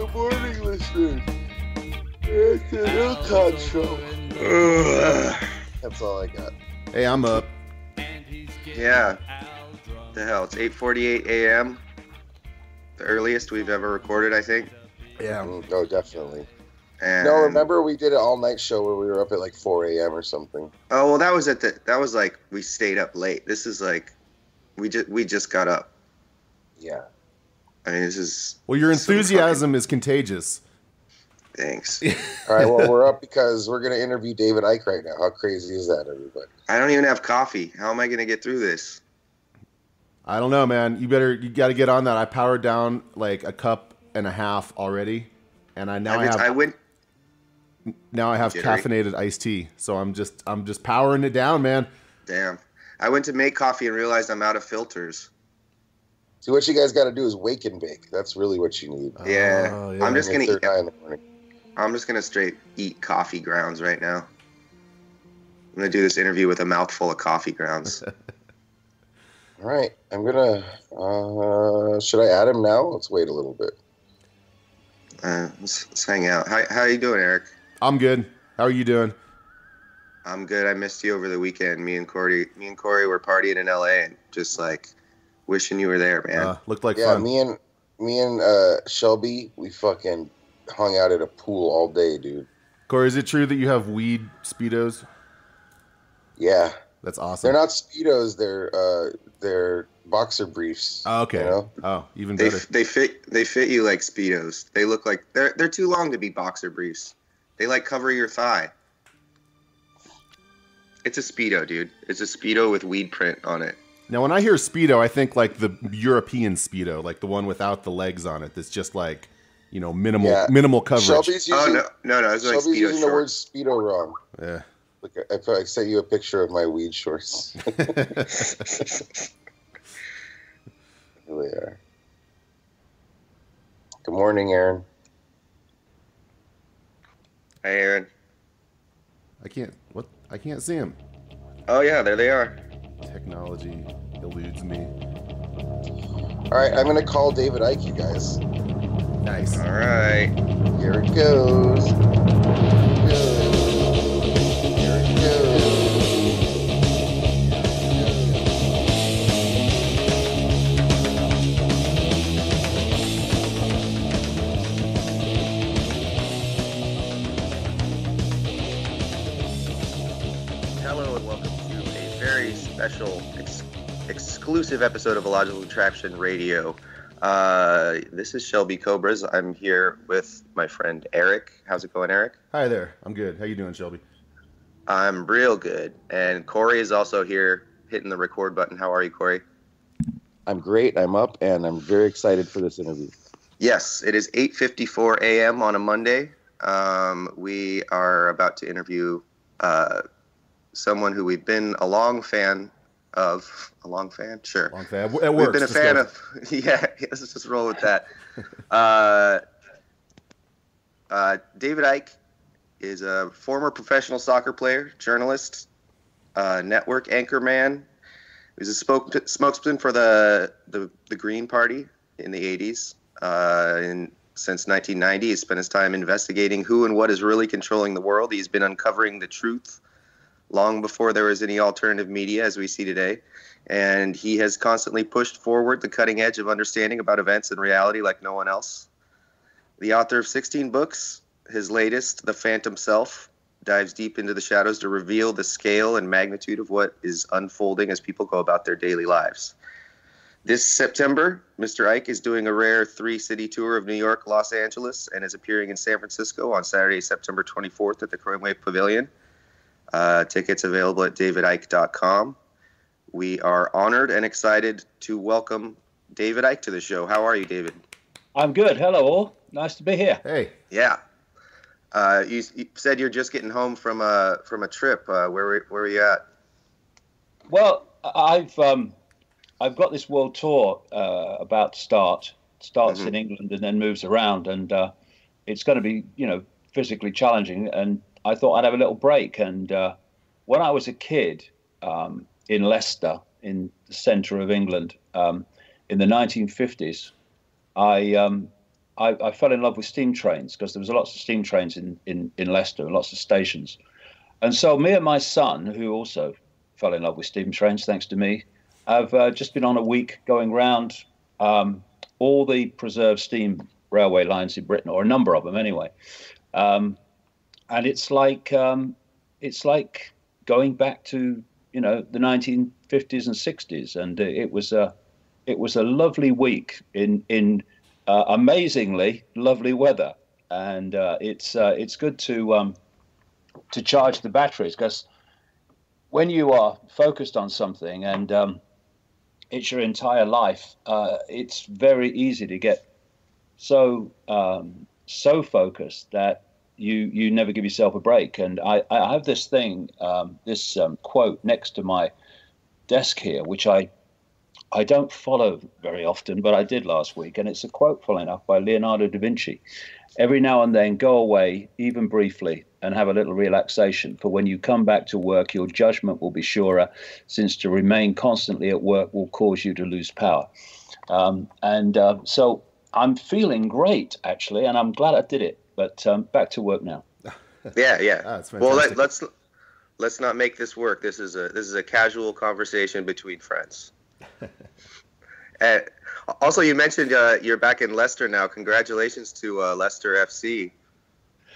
Good morning, listeners. It's the Illogical Show. That's all I got. Hey, I'm up. Yeah. The hell, it's 8:48 a.m. The earliest we've ever recorded, I think. Yeah. No, definitely. And No, remember we did an all-night show where we were up at like 4 a.m. or something. Oh well, that was like we stayed up late. This is like we just got up. Yeah. I mean, this is. Well, your enthusiasm is contagious. Thanks. All right, well, we're up because we're going to interview David Icke right now. How crazy is that, everybody? I don't even have coffee. How am I going to get through this? I don't know, man. You got to get on that. I powered down like a cup and a half already, and I have caffeinated iced tea. So I'm just powering it down, man. Damn. I went to make coffee and realized I'm out of filters. See, what you guys got to do is wake and bake. That's really what you need. Yeah. Oh, yeah. I'm just going to eat. In the morning. I'm just going to straight eat coffee grounds right now. I'm going to do this interview with a mouthful of coffee grounds. All right. I'm going to... should I add him now? Let's wait a little bit. Let's hang out. How you doing, Erik? I'm good. How are you doing? I'm good. I missed you over the weekend. Me and Cory were partying in LA and just like wishing you were there, man. Looked like Yeah, fun. me and Shelby, we fucking hung out at a pool all day, dude. Cory, is it true that you have weed Speedos? Yeah. That's awesome. They're not Speedos, they're boxer briefs. Oh, okay. You know? Oh, even better. They fit you like Speedos. They look like they're too long to be boxer briefs. They like cover your thigh. It's a Speedo, dude. It's a Speedo with weed print on it. Now, when I hear Speedo, I think like the European Speedo, like the one without the legs on it. That's just like, minimal coverage. Shelby's using, no. It's like Shelby's Speedo using the word shorts. Speedo wrong. Yeah. Look, I sent you a picture of my weed shorts. Here they are. Good morning, Aaron. Hey, Aaron. I can't see him. Oh yeah, there they are. Technology eludes me. All right, I'm going to call David Icke, you guys. Nice. All right. Here it goes. Here it goes. Hello and welcome to a very special, exclusive episode of Illogical Contraption Radio. This is Shelby Cobras. I'm here with my friend Erik. How's it going, Erik? Hi there. I'm good. How you doing, Shelby? I'm real good. And Cory is also here hitting the record button. How are you, Cory? I'm great. I'm up, and I'm very excited for this interview. Yes, it is 8:54 a.m. on a Monday. We are about to interview someone who we've been a long fan of. A long fan? Sure. Long fan. It works. We've been a fan of. Yeah, let's just roll with that. David Icke is a former professional soccer player, journalist, network anchorman. He was a spokesman for the Green Party in the 80s. Since 1990, he spent his time investigating who and what is really controlling the world. He's been uncovering the truth long before there was any alternative media as we see today. And he has constantly pushed forward the cutting edge of understanding about events and reality like no one else. The author of 16 books, his latest, The Phantom Self, dives deep into the shadows to reveal the scale and magnitude of what is unfolding as people go about their daily lives. This September, Mr. Icke is doing a rare 3-city tour of New York, Los Angeles, and is appearing in San Francisco on Saturday, September 24th at the Crownway Pavilion. Tickets available at davidicke.com. We are honored and excited to welcome David Icke to the show. How are you, David? I'm good. Hello, all. Nice to be here. Hey. Yeah. You said you're just getting home from a trip. Where were you at? Well, I've got this world tour about to start. It starts in England and then moves around, and it's going to be, physically challenging. And I thought I'd have a little break. And when I was a kid in Leicester, in the centre of England, in the 1950s, I I fell in love with steam trains because there was lots of steam trains in Leicester, lots of stations. And so me and my son, who also fell in love with steam trains, thanks to me, have just been on a week going round all the preserved steam railway lines in Britain, or a number of them anyway. And it's like going back to, you know, the 1950s and 60s. And it was a lovely week in amazingly lovely weather. And it's good to charge the batteries, because when you are focused on something and it's your entire life, it's very easy to get so focused that you never give yourself a break. And I have this thing, this quote next to my desk here, which I don't follow very often, but I did last week. And it's a quote, full enough, by Leonardo da Vinci. Every now and then go away, even briefly, and have a little relaxation. For when you come back to work, your judgment will be surer, since to remain constantly at work will cause you to lose power. So I'm feeling great, actually, and I'm glad I did it. But back to work now. Yeah. Well, let's not make this work. This is a casual conversation between friends. Also, you mentioned you're back in Leicester now. Congratulations to Leicester FC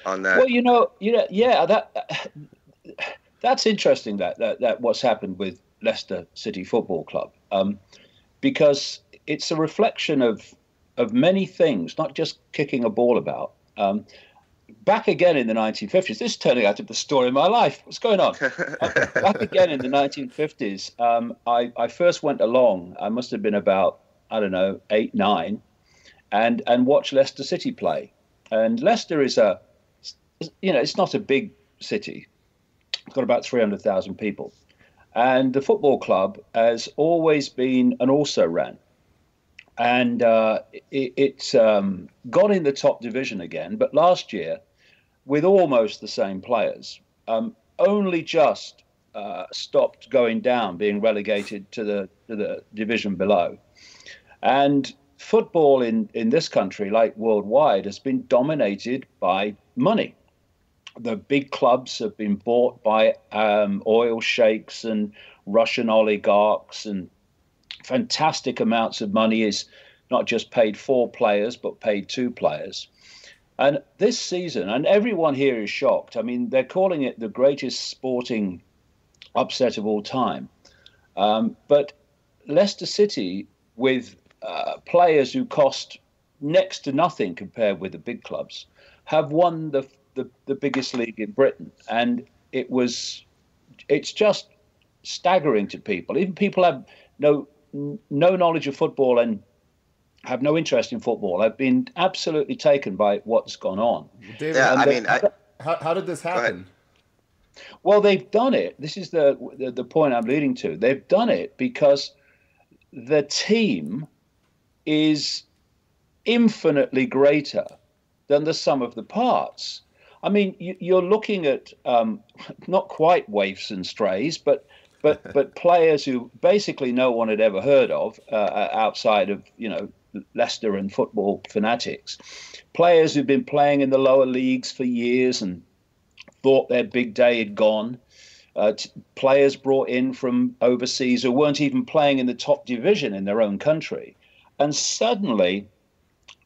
on that. Well, yeah, that's interesting. That what's happened with Leicester City Football Club, because it's a reflection of many things, not just kicking a ball about. Back again in the 1950s, this is turning out to be the story of my life. What's going on? Back again in the 1950s, I first went along. I must have been about, I don't know, 8, 9, and watched Leicester City play. And Leicester is it's not a big city. It's got about 300,000 people. And the football club has always been an also-ran. And it's got in the top division again, but last year, with almost the same players, only just stopped going down, being relegated to the division below. And football in this country, like worldwide, has been dominated by money. The big clubs have been bought by oil sheikhs and Russian oligarchs, and fantastic amounts of money is not just paid for players, but paid to players. And this season, and everyone here is shocked, I mean, they're calling it the greatest sporting upset of all time. But Leicester City, with players who cost next to nothing compared with the big clubs, have won the biggest league in Britain. And it's just staggering to people. Even people have no knowledge of football and have no interest in football. I've been absolutely taken by what's gone on. David, how did this happen? Well, they've done it. This is the point I'm leading to. They've done it because the team is infinitely greater than the sum of the parts. I mean, you're looking at not quite waifs and strays, but players who basically no one had ever heard of outside of, Leicester and football fanatics. Players who've been playing in the lower leagues for years and thought their big day had gone. Players brought in from overseas who weren't even playing in the top division in their own country. And suddenly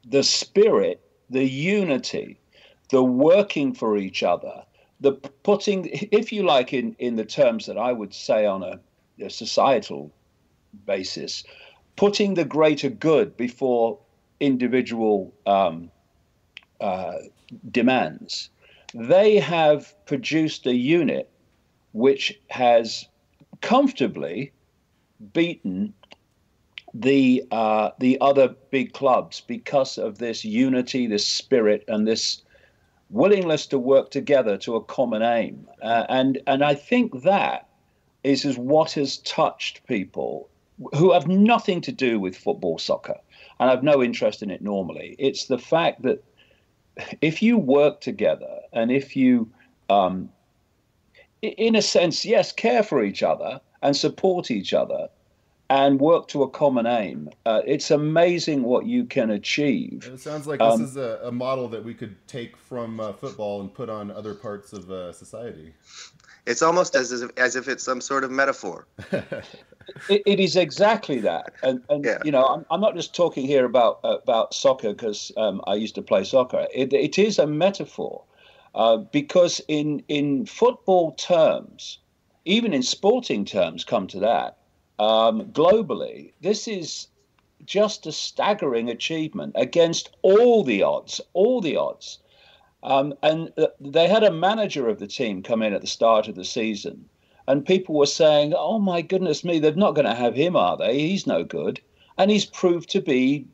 the spirit, the unity, the working for each other, the putting, if you like, in the terms that I would say on a societal basis, putting the greater good before individual demands. They have produced a unit which has comfortably beaten the other big clubs because of this unity, this spirit, and this willingness to work together to a common aim. And I think that is what has touched people who have nothing to do with football, soccer, and have no interest in it normally. It's the fact that if you work together and if you, in a sense, yes, care for each other and support each other and work to a common aim, it's amazing what you can achieve. It sounds like this is a model that we could take from football and put on other parts of society. It's almost as if it's some sort of metaphor. It is exactly that, and Yeah. you know, I'm not just talking here about soccer because I used to play soccer. It is a metaphor because in football terms, even in sporting terms, come to that. Globally, this is just a staggering achievement against all the odds. And they had a manager of the team come in at the start of the season, and people were saying, "Oh my goodness me, they're not going to have him, are they? He's no good." And he's proved to be,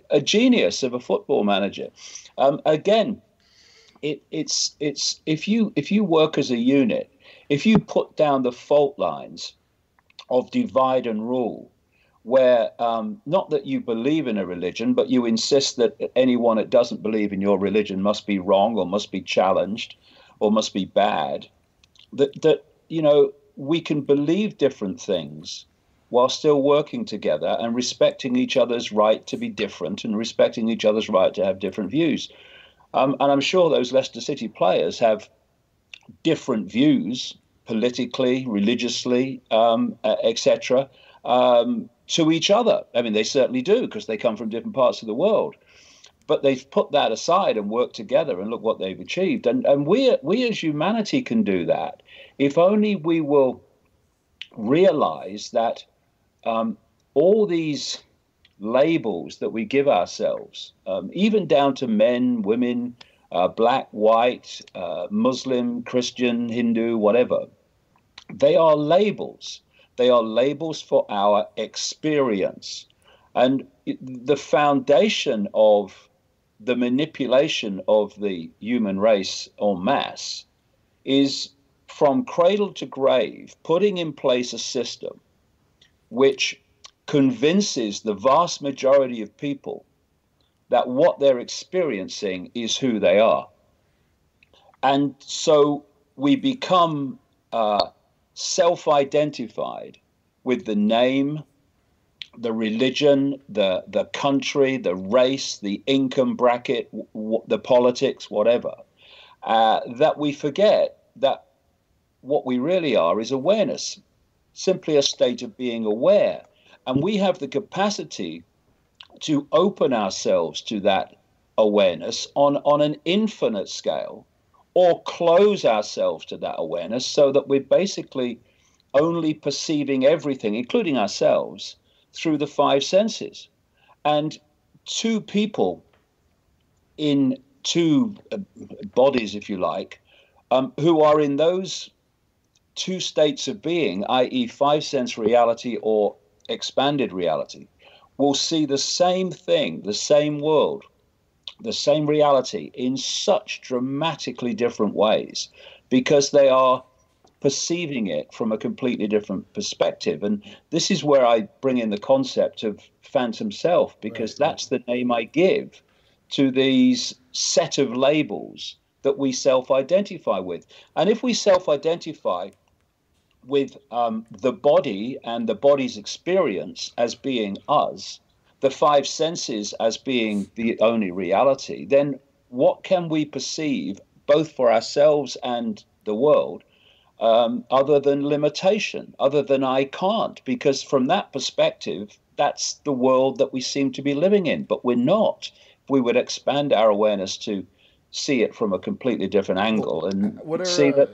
a genius of a football manager. Again, it's if you work as a unit, if you put down the fault lines of divide and rule, where not that you believe in a religion, but you insist that anyone that doesn't believe in your religion must be wrong or must be challenged or must be bad, that we can believe different things while still working together and respecting each other's right to be different and respecting each other's right to have different views. And I'm sure those Leicester City players have different views politically, religiously, etc., to each other. I mean, they certainly do because they come from different parts of the world. But they've put that aside and worked together, and look what they've achieved. And we as humanity can do that if only we will realize that all these labels that we give ourselves, even down to men, women, black, white, Muslim, Christian, Hindu, whatever, they are labels. They are labels for our experience. And the foundation of the manipulation of the human race en masse is, from cradle to grave, putting in place a system which convinces the vast majority of people that what they're experiencing is who they are. And so we become self-identified with the name, the religion, the country, the race, the income bracket, the politics, whatever, that we forget that what we really are is awareness, simply a state of being aware. And we have the capacity to open ourselves to that awareness on an infinite scale, or close ourselves to that awareness so that we're basically only perceiving everything, including ourselves, through the five senses. And two people in two bodies, if you like, who are in those two states of being, i.e. five-sense reality or expanded reality, will see the same thing, the same world, the same reality in such dramatically different ways, because they are perceiving it from a completely different perspective. And this is where I bring in the concept of phantom self, because that's the name I give to these set of labels that we self-identify with. And if we self-identify with the body and the body's experience as being us, the five senses as being the only reality, then what can we perceive both for ourselves and the world other than limitation, other than I can't? Because from that perspective, that's the world that we seem to be living in, but we're not. If we would expand our awareness to see it from a completely different angle and see that.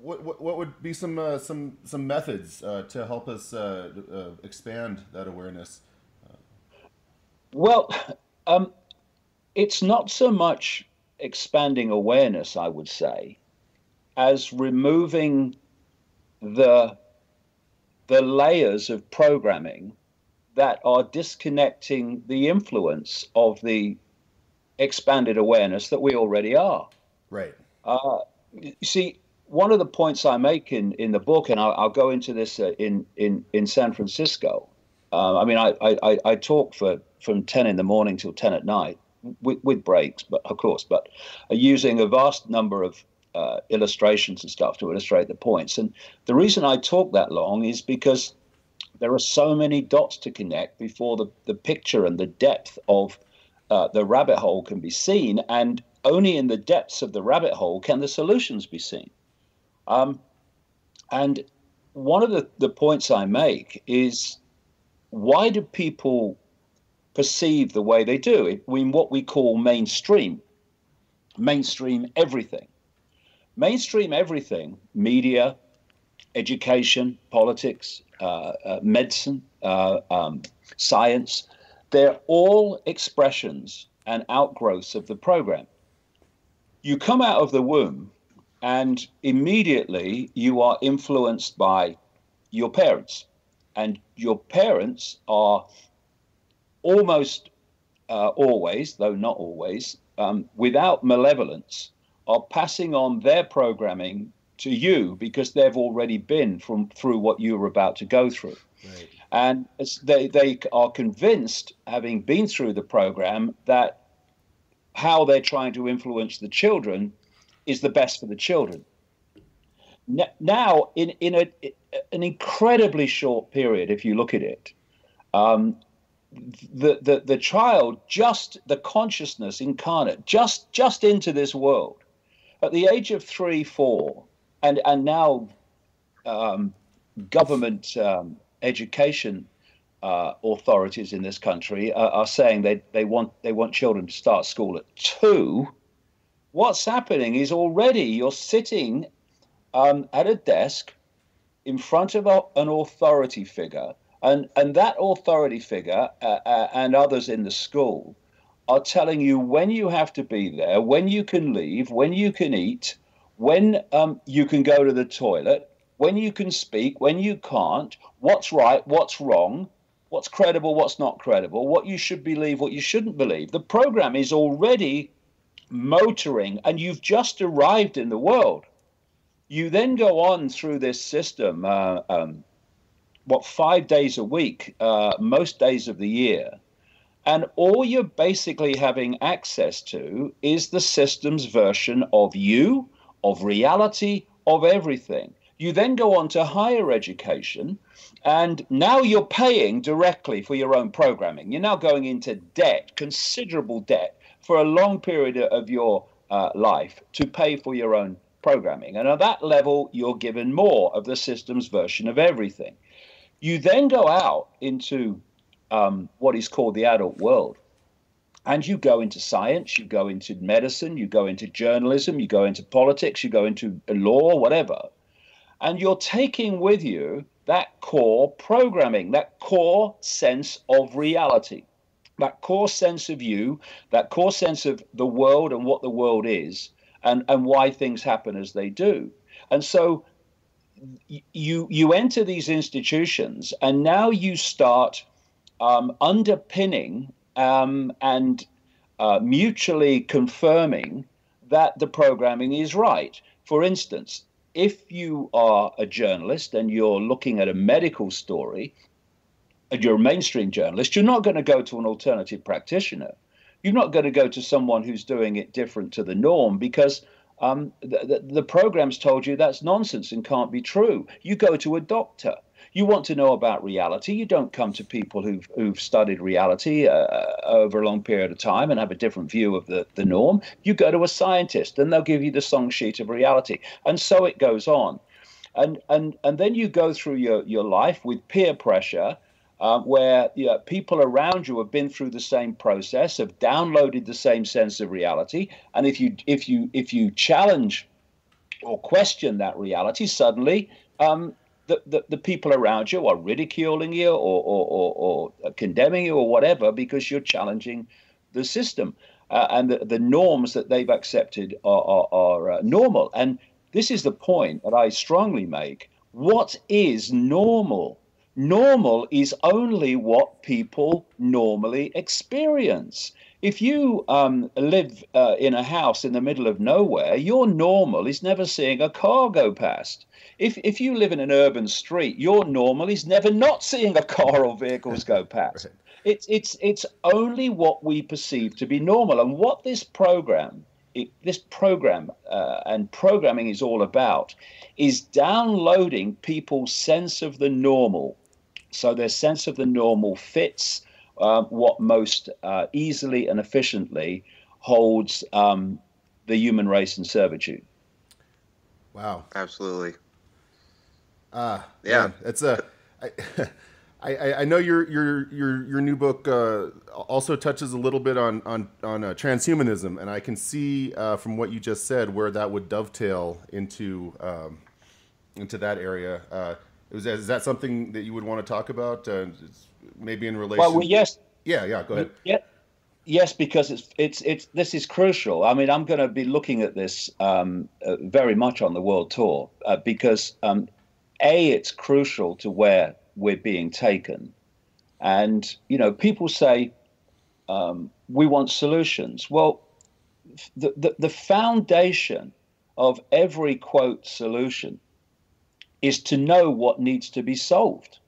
What would be some methods to help us expand that awareness? Well, it's not so much expanding awareness, I would say, as removing the layers of programming that are disconnecting the influence of the expanded awareness that we already are. Right. You see, one of the points I make in the book, and I'll go into this in San Francisco. I mean, I talk from 10 in the morning till 10 at night with breaks, but of course, but using a vast number of illustrations and stuff to illustrate the points. And the reason I talk that long is because There are so many dots to connect before the picture and the depth of the rabbit hole can be seen, and only in the depths of the rabbit hole can the solutions be seen. And one of the points I make is, why do people perceive the way they do? In what we call mainstream everything. Mainstream everything, media, education, politics, medicine, science, they're all expressions and outgrowths of the program. You come out of the womb and immediately you are influenced by your parents. And your parents are almost always, though not always, without malevolence, are passing on their programming to you because they've already been through what you were about to go through. Right. And they are convinced, having been through the program, that how they're trying to influence the children is the best for the children. Now, in an incredibly short period, if you look at it, the child, just the consciousness incarnate, just into this world, at the age of 3, 4, and now government education authorities in this country are saying they want children to start school at 2. What's happening is already you're sitting at a desk in front of an authority figure, and that authority figure and others in the school are telling you when you have to be there, when you can leave, when you can eat, when you can go to the toilet, when you can speak, when you can't, what's right, what's wrong, what's credible, what's not credible, what you should believe, what you shouldn't believe. The program is already motoring, and you've just arrived in the world. You then go on through this system, 5 days a week, most days of the year. And all you're basically having access to is the system's version of you, of reality, of everything. You then go on to higher education, and now you're paying directly for your own programming. You're now going into debt, considerable debt, for a long period of your life to pay for your own programming. And at that level, you're given more of the system's version of everything. You then go out into what is called the adult world. And you go into science, you go into medicine, you go into journalism, you go into politics, you go into law, whatever. And you're taking with you that core programming, that core sense of reality, that core sense of you, that core sense of the world and what the world is, and why things happen as they do. And so you enter these institutions, and now you start underpinning and mutually confirming that the programming is right. For instance, if you are a journalist and you're looking at a medical story, and you're a mainstream journalist, you're not going to go to an alternative practitioner. You're not going to go to someone who's doing it different to the norm, because the program's told you that's nonsense and can't be true. You go to a doctor. You want to know about reality. You don't come to people who've studied reality over a long period of time and have a different view of the norm. You go to a scientist, and they'll give you the song sheet of reality. And so it goes on. And then you go through your life with peer pressure, where people around you have been through the same process, have downloaded the same sense of reality. And if you challenge or question that reality, suddenly the people around you are ridiculing you or condemning you or whatever, because you're challenging the system, and the norms that they've accepted are normal. And this is the point that I strongly make. What is normal? Normal is only what people normally experience. If you live in a house in the middle of nowhere, your normal is never seeing a car go past. If you live in an urban street, your normal is never not seeing a car or vehicles go past. Right. It's only what we perceive to be normal. And what this program and programming is all about is downloading people's sense of the normal So their sense of the normal fits what most easily and efficiently holds the human race in servitude. Wow. Absolutely. Yeah. Yeah. It's a. I know your new book also touches a little bit on transhumanism, and I can see from what you just said where that would dovetail into that area. Is that something that you would want to talk about? Maybe in relation. Well, yes. Yeah. Go ahead. Yeah. Yes, because it's this is crucial. I mean, I'm going to be looking at this very much on the world tour because it's crucial to where we're being taken, and people say we want solutions. Well, the foundation of every quote solution is to know what needs to be solved.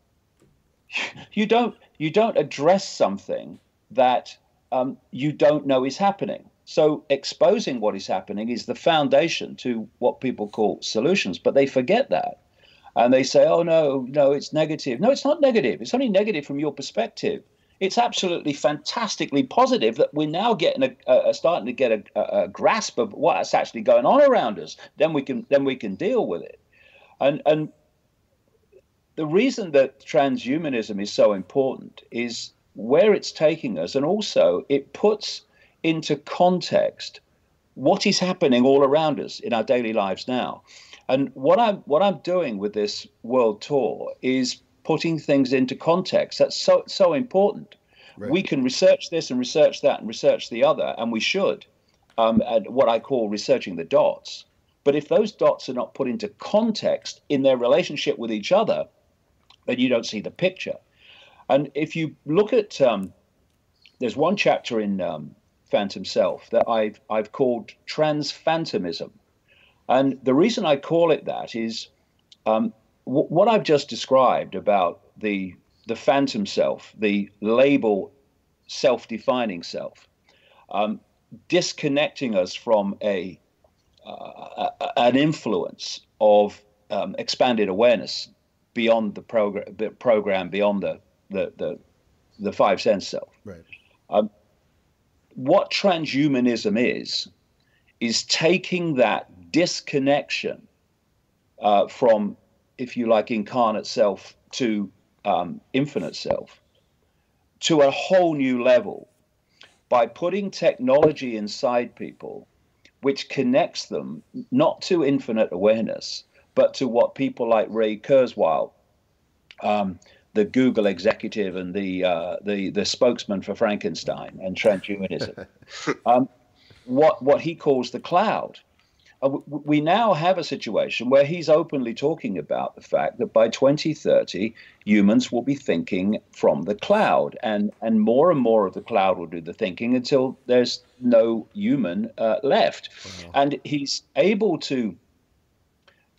You don't address something that you don't know is happening. So exposing what is happening is the foundation to what people call solutions, but they forget that. And they say, oh, no, it's negative. No, it's not negative. It's only negative from your perspective. It's absolutely fantastically positive that we're now getting starting to get a grasp of what's actually going on around us. Then we can deal with it. And the reason that transhumanism is so important is where it's taking us, and also it puts into context what is happening all around us in our daily lives now. And what I'm doing with this world tour is putting things into context. That's so important. Right. We can research this and research that and research the other, and we should, at what I call researching the dots. But if those dots are not put into context in their relationship with each other, then you don't see the picture. And if you look at, there's one chapter in Phantom Self that I've called Transphantomism. And the reason I call it that is what I've just described about the phantom self, the label self-defining self, disconnecting us from an influence of expanded awareness beyond the program, beyond the five sense self. Right. What transhumanism is taking that disconnection from, if you like, incarnate self to infinite self to a whole new level by putting technology inside people which connects them not to infinite awareness but to what people like Ray Kurzweil, the Google executive and the spokesman for Frankenstein and transhumanism, what he calls the cloud. We now have a situation where he's openly talking about the fact that by 2030, humans will be thinking from the cloud, and more of the cloud will do the thinking until there's no human left. Wow. And he's able to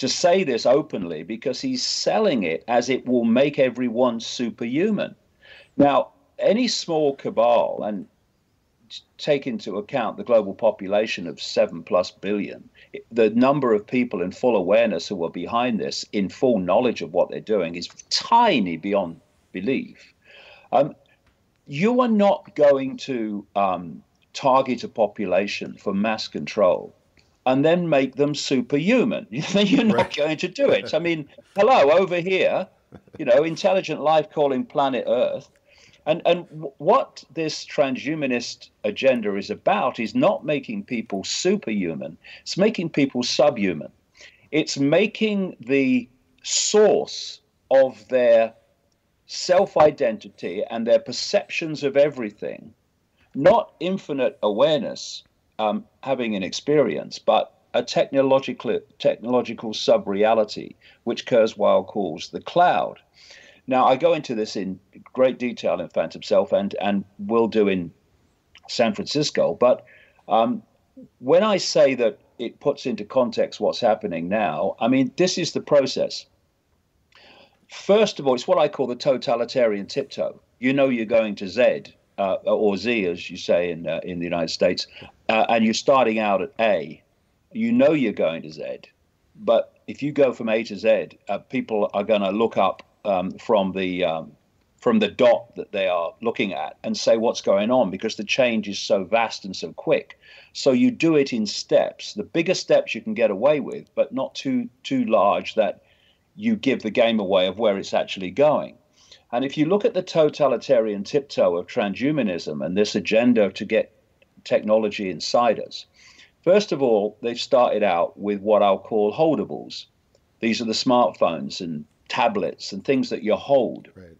say this openly because he's selling it as it will make everyone superhuman. Now, any small cabal, and take into account the global population of 7+ billion, the number of people in full awareness who are behind this, in full knowledge of what they're doing, is tiny beyond belief. You are not going to target a population for mass control and then make them superhuman. You're not going to do it. I mean, hello, over here, intelligent life calling planet Earth. And what this transhumanist agenda is about is not making people superhuman. It's making people subhuman. It's making the source of their self-identity and their perceptions of everything not infinite awareness, having an experience, but a technological sub-reality, which Kurzweil calls the cloud. Now, I go into this in great detail in Phantom Self and will do in San Francisco. But when I say that it puts into context what's happening now, I mean, this is the process. First of all, it's what I call the totalitarian tiptoe. You know you're going to Z, or Z, as you say in the United States, and you're starting out at A. You know you're going to Z. But if you go from A to Z, people are going to look up from the from the dot that they are looking at and say what's going on, because the change is so vast and so quick. So you do it in steps. The bigger steps you can get away with, but not too large that you give the game away of where it's actually going. And if you look at the totalitarian tiptoe of transhumanism and this agenda to get technology inside us, first of all, they've started out with what I'll call holdables. These are the smartphones and tablets and things that you hold. Right.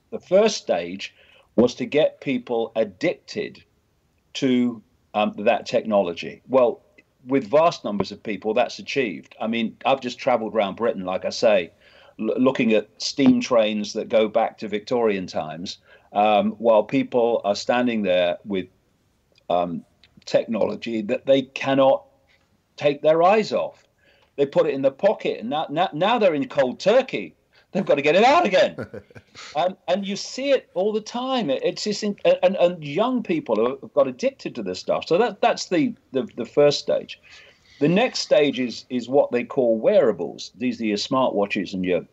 The first stage was to get people addicted to that technology. Well, with vast numbers of people, that's achieved. I mean, I've just traveled around Britain, like I say, looking at steam trains that go back to Victorian times, while people are standing there with technology that they cannot take their eyes off. They put it in the pocket, and now they're in cold turkey. They've got to get it out again. And you see it all the time. It's just and young people have got addicted to this stuff. So that's the first stage. The next stage is what they call wearables. These are your smartwatches and your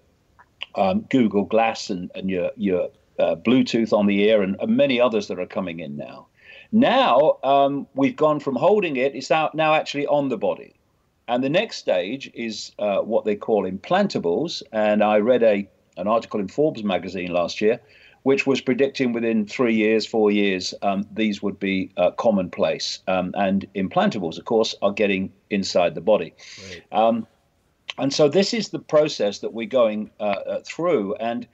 Google Glass and your Bluetooth on the ear and many others that are coming in now. Now we've gone from holding it, it's now actually on the body. And the next stage is what they call implantables. And I read an article in Forbes magazine last year, which was predicting within 3 years, 4 years, these would be commonplace. And implantables, of course, are getting inside the body. Right. And so this is the process that we're going through. And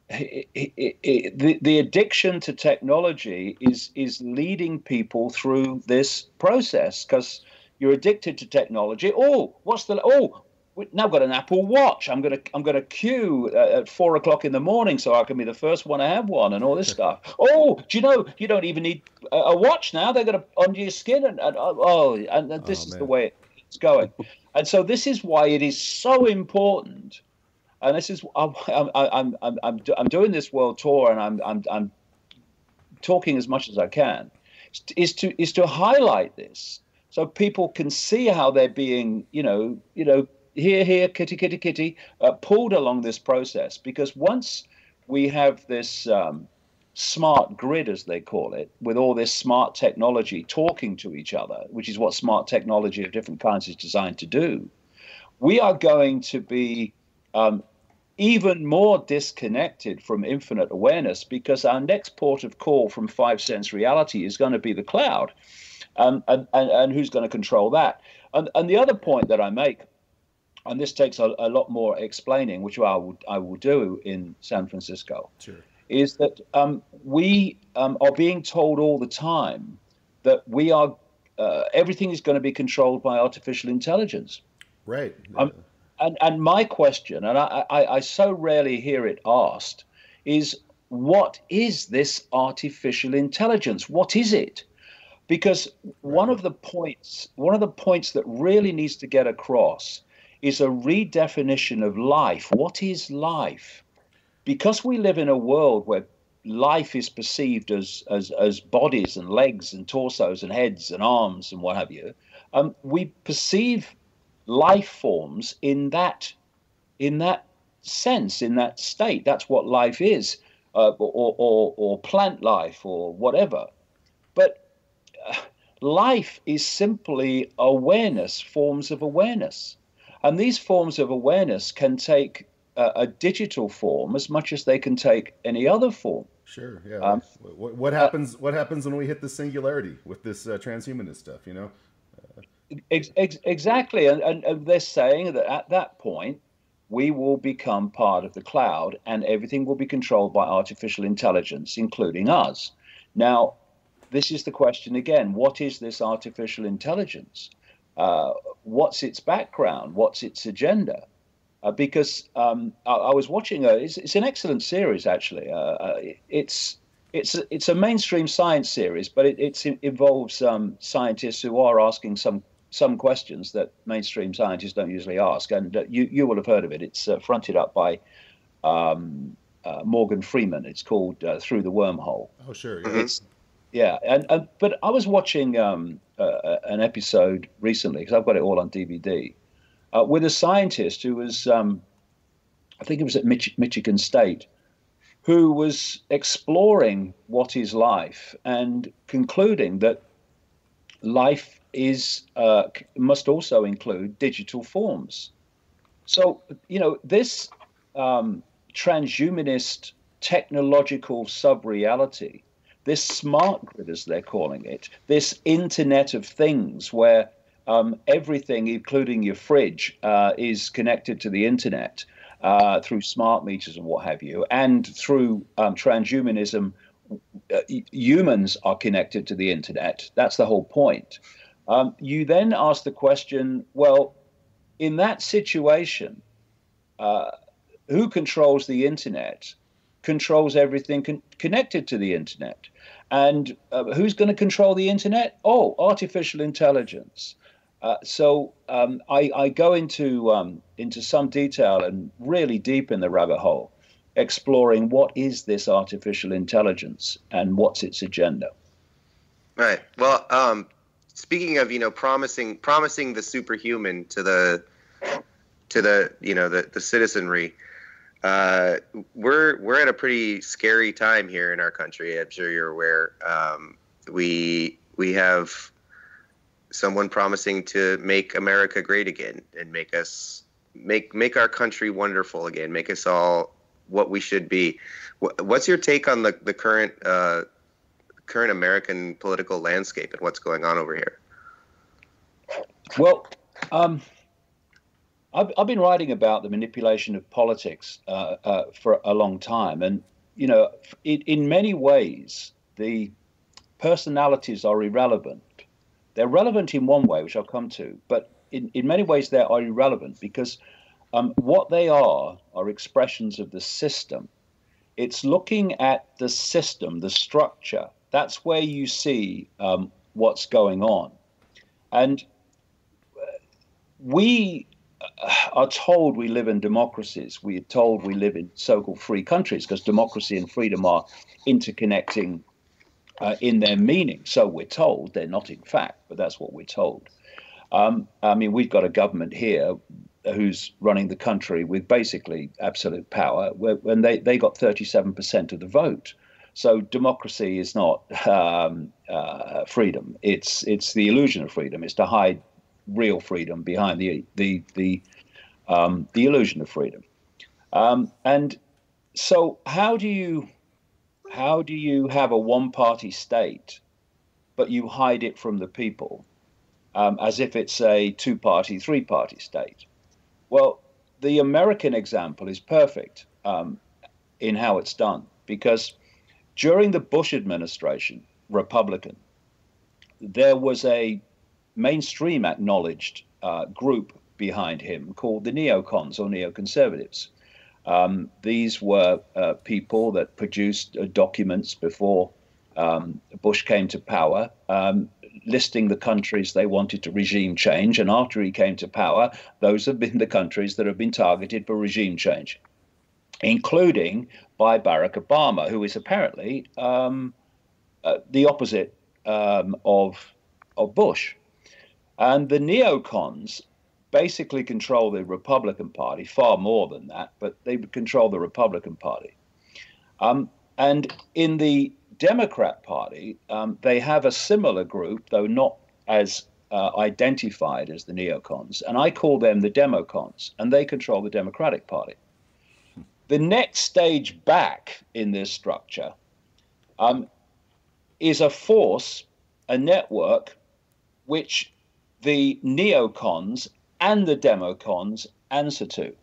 the addiction to technology is leading people through this process, because you're addicted to technology. Now I've got an Apple Watch. I'm gonna queue at 4 o'clock in the morning so I can be the first one to have one, and all this stuff. Do you know you don't even need a watch now? They're gonna under your skin, and this is the way it's going. And so this is why it is so important. And this is I'm doing this world tour, and I'm talking as much as I can, is to highlight this, so people can see how they're being, here, kitty, pulled along this process. Because once we have this smart grid, as they call it, with all this smart technology talking to each other, which is what smart technology of different kinds is designed to do, we are going to be even more disconnected from infinite awareness, because our next port of call from five sense reality is going to be the cloud. And who's going to control that? And the other point that I make, and this takes a lot more explaining, which I will do in San Francisco, sure, is that we are being told all the time that we are everything is going to be controlled by artificial intelligence. Right. And my question, and I so rarely hear it asked, is what is this artificial intelligence? What is it? Because one of the points that really needs to get across is a redefinition of life. What is life? Because we live in a world where life is perceived as bodies and legs and torsos and heads and arms and what have you, we perceive life forms in that sense, in that state. That's what life is, or plant life or whatever. But life is simply awareness, forms of awareness. And these forms of awareness can take a digital form as much as they can take any other form. Sure, yeah. What happens when we hit the singularity with this transhumanist stuff, Exactly. And they're saying that at that point, we will become part of the cloud and everything will be controlled by artificial intelligence, including us. Now, this is the question again. What is this artificial intelligence? What's its background? What's its agenda? Because I was watching it's an excellent series, actually. It's a mainstream science series, but it involves scientists who are asking some questions that mainstream scientists don't usually ask. And you will have heard of it. It's fronted up by Morgan Freeman. It's called Through the Wormhole. Oh, sure. Yeah. But I was watching an episode recently, because I've got it all on DVD, with a scientist who was, I think it was at Michigan State, who was exploring what is life and concluding that life is must also include digital forms. So, this transhumanist technological sub-reality, this smart grid, as they're calling it, this Internet of Things, where everything, including your fridge, is connected to the Internet through smart meters and what have you, and through transhumanism, humans are connected to the Internet. That's the whole point. You then ask the question, well, in that situation, who controls the Internet controls everything connected to the Internet. And who's going to control the Internet? Oh, artificial intelligence. So I go into some detail and really deep in the rabbit hole, exploring what is this artificial intelligence and what's its agenda. Right. Well, speaking of, promising the superhuman to the the citizenry, we're at a pretty scary time here in our country. I'm sure you're aware. We have someone promising to make America great again and make our country wonderful again, make us all what we should be. What's your take on the current American political landscape and what's going on over here? Well, I've been writing about the manipulation of politics for a long time, and in many ways the personalities are irrelevant. They're relevant in one way, which I'll come to, but in many ways they are irrelevant because what they are expressions of the system. It's looking at the system, the structure. That's where you see what's going on. And we are told we live in democracies. We are told we live in so-called free countries because democracy and freedom are interconnecting in their meaning. So we're told. They're not in fact, but that's what we're told. I mean, we've got a government here who's running the country with basically absolute power, when they got 37% of the vote. So democracy is not freedom. It's the illusion of freedom. It's to hide real freedom behind the illusion of freedom. And so how do you have a one-party state, but you hide it from the people, as if it's a two-party, three-party state? Well, the American example is perfect in how it's done, because during the Bush administration, Republican, there was a mainstream acknowledged group behind him called the neocons or neoconservatives. These were people that produced documents before Bush came to power, listing the countries they wanted to regime change. And after he came to power, those have been the countries that have been targeted for regime change, including by Barack Obama, who is apparently the opposite of Bush. And the neocons basically control the Republican Party, far more than that, but they control the Republican Party. And in the Democrat Party, they have a similar group, though not as identified as the neocons, and I call them the democons, and they control the Democratic Party. The next stage back in this structure is a force, a network, which the neocons and the democons answer to.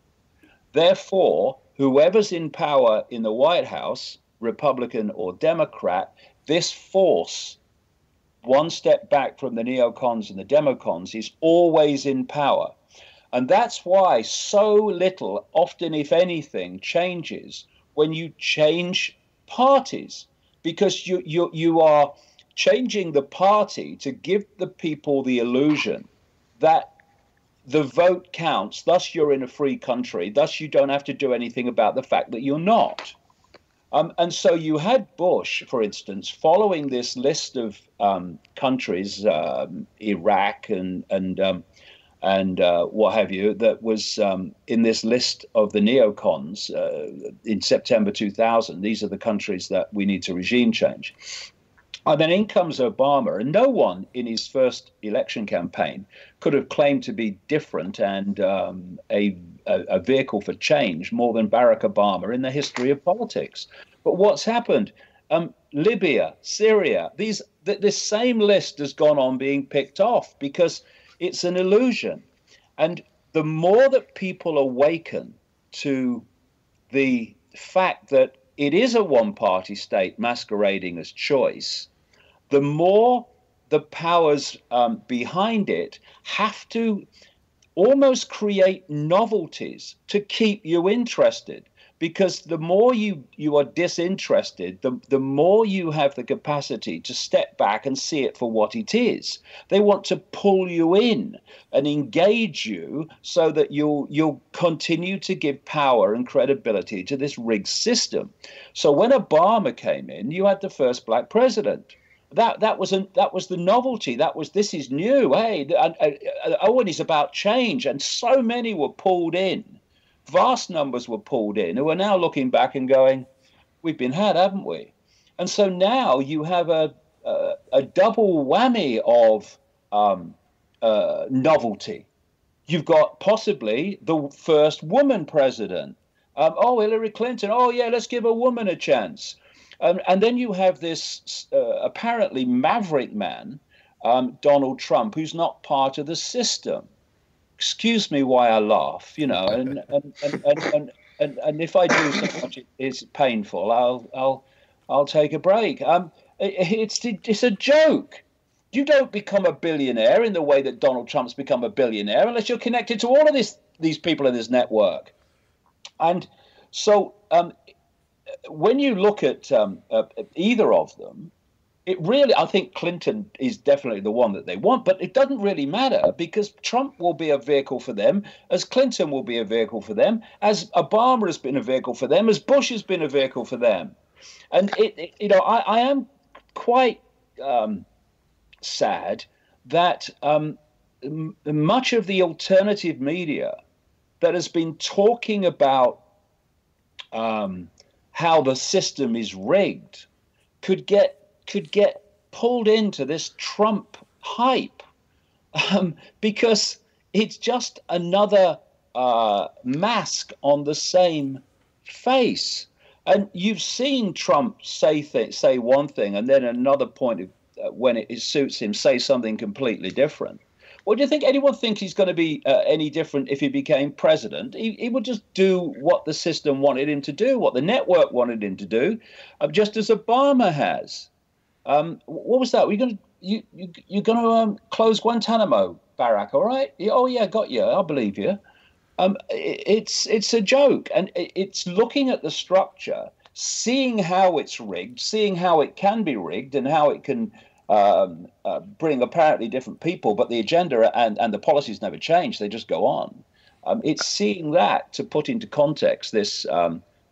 Therefore, whoever's in power in the White House, Republican or Democrat, this force, one step back from the neocons and the democons, is always in power. And that's why so little, often if anything, changes when you change parties, because you are changing the party to give the people the illusion that the vote counts, thus you're in a free country, thus you don't have to do anything about the fact that you're not. And so you had Bush, for instance, following this list of countries, Iraq and and what have you, that was in this list of the neocons in September 2000. These are the countries that we need to regime change. And then in comes Obama, and no one in his first election campaign could have claimed to be different and a vehicle for change more than Barack Obama in the history of politics. But what's happened? Libya, Syria, this same list has gone on being picked off because it's an illusion. And the more that people awaken to the fact that it is a one-party state masquerading as choice, the more the powers behind it have to almost create novelties to keep you interested. Because the more you are disinterested, the more you have the capacity to step back and see it for what it is. They want to pull you in and engage you so that you'll continue to give power and credibility to this rigged system. So when Obama came in, you had the first black president. That was the novelty. This is new. Hey, Owen is about change, and so many were pulled in. Vast numbers were pulled in who are now looking back and going, we've been had, haven't we? And so now you have a double whammy of novelty. You've got possibly the first woman president. Hillary Clinton. Oh, yeah, let's give a woman a chance. And then you have this apparently maverick man, Donald Trump, who's not part of the system. Excuse me why I laugh, and if I do so much it's painful, I'll take a break. It's a joke. You don't become a billionaire in the way that Donald Trump's become a billionaire unless you're connected to all of these people in this network. And so when you look at either of them, it really, I think Clinton is definitely the one that they want, but it doesn't really matter because Trump will be a vehicle for them, as Clinton will be a vehicle for them, as Obama has been a vehicle for them, as Bush has been a vehicle for them. And I am quite sad that much of the alternative media that has been talking about how the system is rigged could get pulled into this Trump hype because it's just another mask on the same face. And you've seen Trump say one thing and then another point of, when it suits him, say something completely different. Well, do you think anyone thinks he's going to be any different if he became president? He would just do what the system wanted him to do, what the network wanted him to do, just as Obama has. What was that? You're going to close Guantanamo, Barack? All right? Oh yeah, got you. I believe you. It's a joke, and it's looking at the structure, seeing how it's rigged, seeing how it can be rigged, and how it can bring apparently different people, but the agenda and the policies never change; they just go on. It's seeing that to put into context this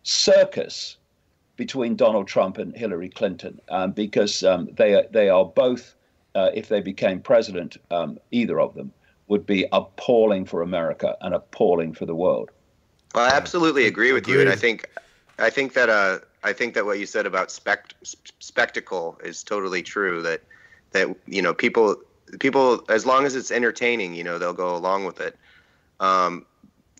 circus between Donald Trump and Hillary Clinton, because they are both, if they became president, either of them would be appalling for America and appalling for the world. Well, I absolutely agree with you, and I think that what you said about spectacle is totally true. That people as long as it's entertaining, they'll go along with it.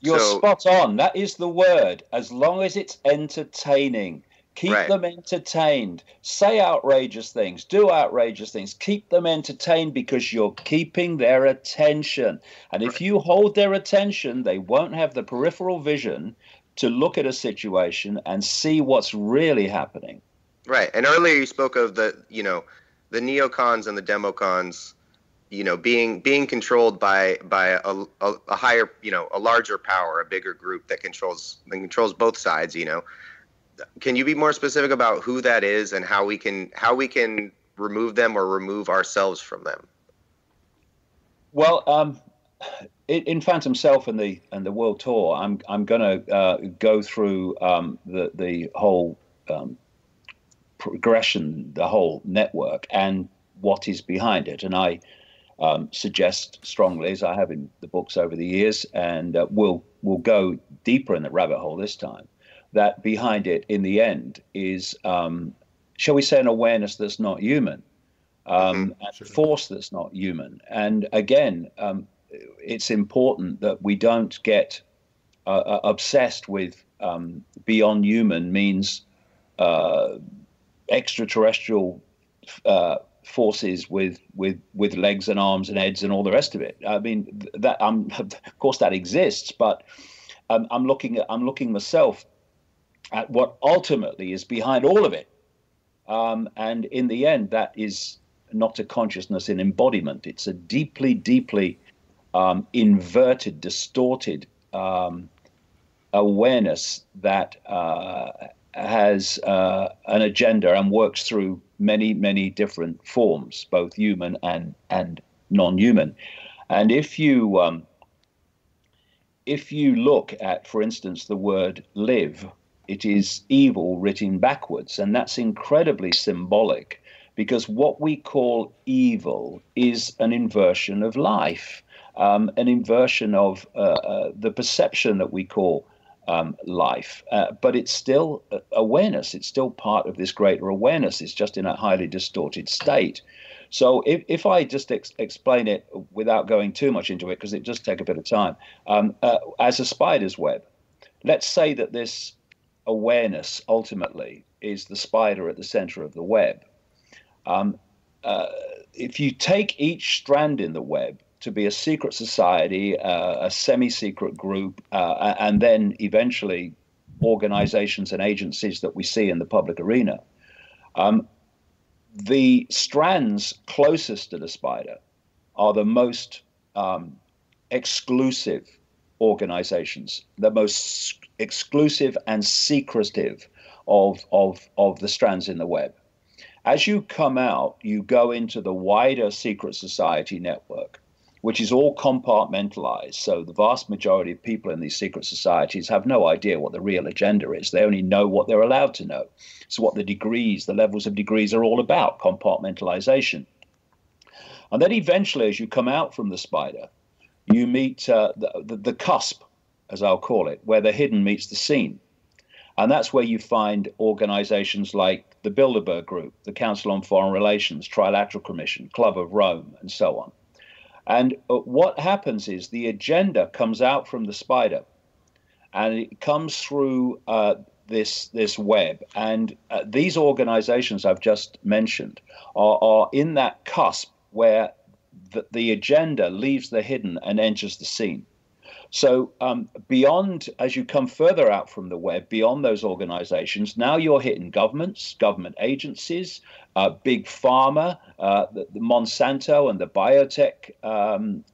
You're spot on. That is the word. As long as it's entertaining. Keep them entertained. Say outrageous things. Do outrageous things. Keep them entertained because you're keeping their attention. And if you hold their attention, they won't have the peripheral vision to look at a situation and see what's really happening. Right. And earlier you spoke of the neocons and the democons, being controlled by a higher, a larger power, a bigger group that controls both sides, Can you be more specific about who that is and how we can remove them or remove ourselves from them? Well, in Phantom Self and the World Tour, I'm going to go through the whole progression, the whole network, and what is behind it. And suggest strongly, as I have in the books over the years, and we'll go deeper in the rabbit hole this time, that behind it, in the end, is, shall we say, an awareness that's not human, and force that's not human. And again, it's important that we don't get obsessed with beyond human means extraterrestrial forces with legs and arms and heads and all the rest of it. I mean, that of course that exists, but I'm looking myself at what ultimately is behind all of it, and in the end, that is not a consciousness in embodiment. It's a deeply, deeply inverted, distorted awareness that has an agenda and works through many, many different forms, both human and non-human. And if you look at, for instance, the word live, it is evil written backwards, and that's incredibly symbolic, because what we call evil is an inversion of life, an inversion of the perception that we call life, but it's still awareness. It's still part of this greater awareness. It's just in a highly distorted state. So if I just explain it without going too much into it, because it does take a bit of time, as a spider's web, let's say that this awareness ultimately is the spider at the center of the web. If you take each strand in the web to be a secret society, a semi-secret group, and then eventually organizations and agencies that we see in the public arena, the strands closest to the spider are the most exclusive organizations, the most exclusive and secretive of the strands in the web. As you come out, you go into the wider secret society network, which is all compartmentalized. So the vast majority of people in these secret societies have no idea what the real agenda is. They only know what they're allowed to know. So what the levels of degrees are all about, compartmentalization. And then eventually, as you come out from the spider, you meet the cusp, as I'll call it, where the hidden meets the seen. And that's where you find organizations like the Bilderberg Group, the Council on Foreign Relations, Trilateral Commission, Club of Rome, and so on. And what happens is the agenda comes out from the spider, and it comes through this web. And these organizations I've just mentioned are in that cusp where the agenda leaves the hidden and enters the seen. So beyond, as you come further out from the web, beyond those organizations, now you're hitting governments, government agencies, big pharma, the Monsanto and the biotech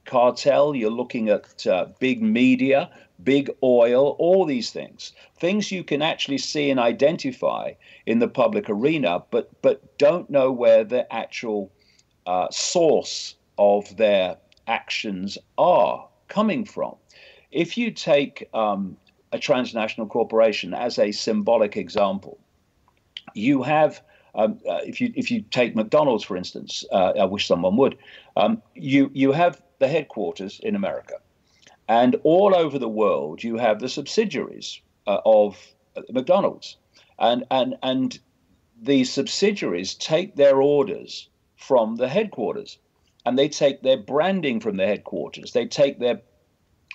cartel. You're looking at big media, big oil, all these things you can actually see and identify in the public arena, but don't know where the actual source of their actions are coming from. If you take a transnational corporation as a symbolic example, you have, if you take McDonald's, for instance, I wish someone would, you have the headquarters in America. And all over the world, you have the subsidiaries of McDonald's. And the subsidiaries take their orders from the headquarters. And they take their branding from the headquarters. They take their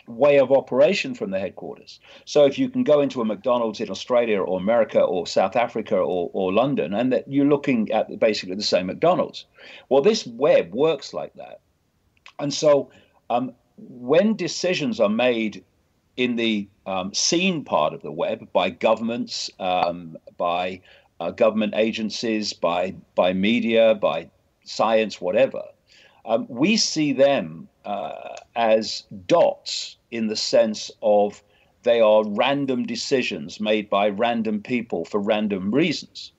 way of operation from the headquarters. So if you can go into a McDonald's in Australia or America or South Africa or London, and that you're looking at basically the same McDonald's. Well, this web works like that. And so when decisions are made in the seen part of the web by governments, by government agencies, by media, by science, whatever, we see them as dots in the sense of they are random decisions made by random people for random reasons.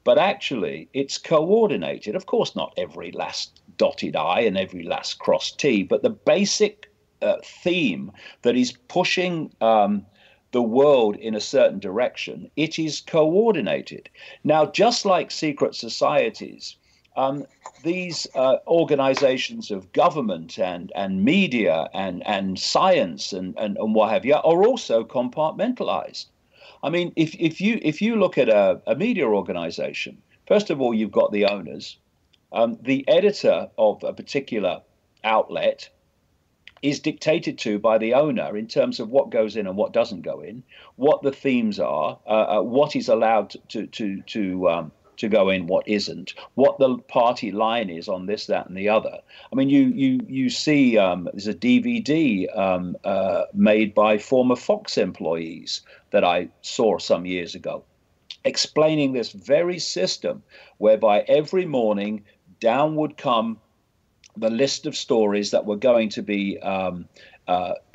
But actually, it's coordinated. Of course, not every last dotted I and every last crossed T, but the basic theme that is pushing the world in a certain direction, it is coordinated. Now, just like secret societies, these organizations of government and media and science and what have you are also compartmentalized. I mean, if you look at a media organization, first of all, you've got the owners. The editor of a particular outlet is dictated to by the owner in terms of what goes in and what doesn't go in, what the themes are, what is allowed to go in, what isn't, what the party line is on this, that, and the other. I mean, you see there's a DVD made by former Fox employees that I saw some years ago, explaining this very system whereby every morning down would come the list of stories that were going to be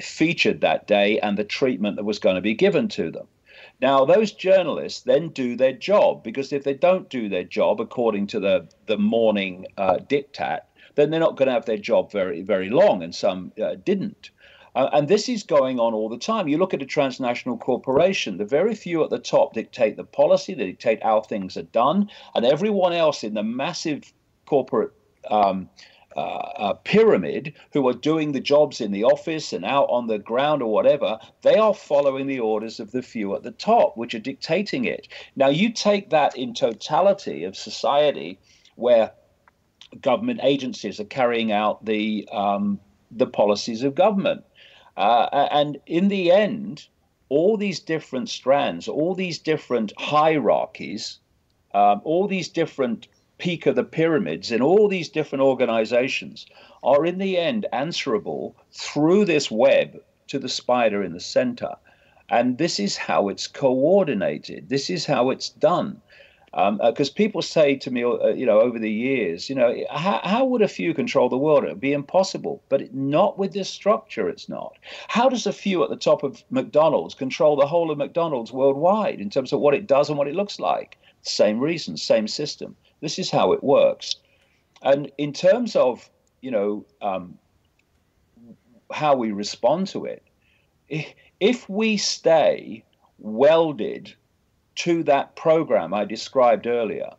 featured that day and the treatment that was going to be given to them. Now, those journalists then do their job, because if they don't do their job according to the morning diktat, then they're not going to have their job very, very long, and some didn't. And this is going on all the time. You look at a transnational corporation, the very few at the top dictate the policy, they dictate how things are done, and everyone else in the massive corporate pyramid who are doing the jobs in the office and out on the ground or whatever, they are following the orders of the few at the top, which are dictating it. Now, you take that in totality of society where government agencies are carrying out the policies of government. And in the end, all these different strands, all these different hierarchies, all these different peak of the pyramids in all these different organizations are in the end answerable through this web to the spider in the center. And this is how it's coordinated. This is how it's done. Because people say to me, over the years, how would a few control the world? It would be impossible, but not with this structure. It's not. How does a few at the top of McDonald's control the whole of McDonald's worldwide in terms of what it does and what it looks like? Same reason, same system. This is how it works. And in terms of, how we respond to it, if we stay welded to that program I described earlier,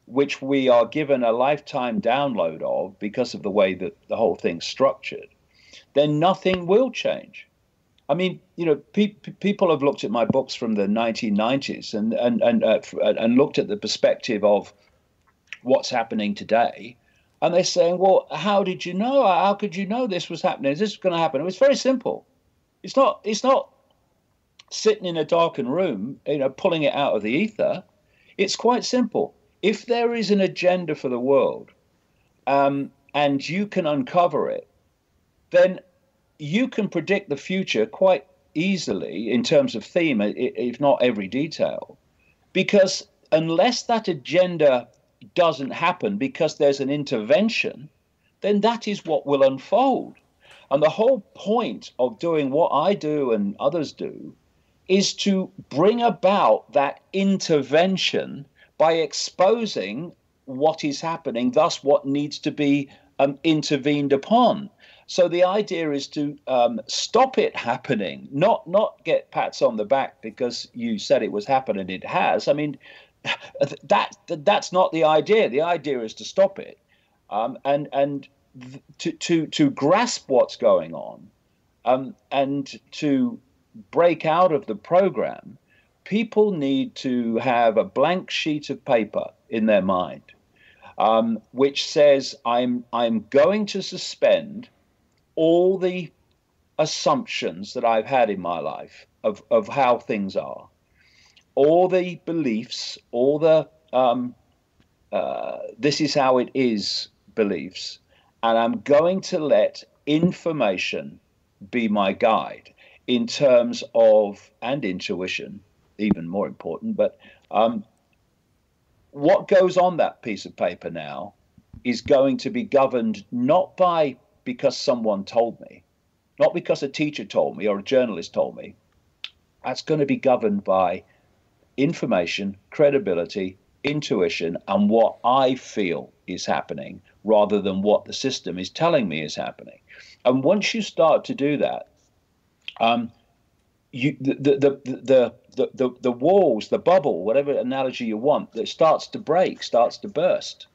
which we are given a lifetime download of because of the way that the whole thing's structured, then nothing will change. I mean, people have looked at my books from the 1990s and looked at the perspective of what's happening today, and they're saying, well, how did you know? How could you know this was happening? Is this going to happen? It was very simple. It's not sitting in a darkened room, pulling it out of the ether. It's quite simple. If there is an agenda for the world, and you can uncover it, then you can predict the future quite easily in terms of theme, if not every detail, because unless that agenda doesn't happen because there's an intervention, then that is what will unfold. And the whole point of doing what I do and others do is to bring about that intervention by exposing what is happening, thus what needs to be intervened upon. So the idea is to stop it happening, not get pats on the back because you said it was happening. It has. I mean, that's not the idea. The idea is to stop it, and to grasp what's going on, and to break out of the program. People need to have a blank sheet of paper in their mind, which says, I'm going to suspend all the assumptions that I've had in my life of how things are, all the beliefs, all the this is how it is beliefs, and I'm going to let information be my guide in terms of, and intuition, even more important, but what goes on that piece of paper now is going to be governed not by because someone told me, not because a teacher told me or a journalist told me. That's going to be governed by information, credibility, intuition, and what I feel is happening rather than what the system is telling me is happening. And once you start to do that, the walls, the bubble, whatever analogy you want, that starts to break, starts to burst,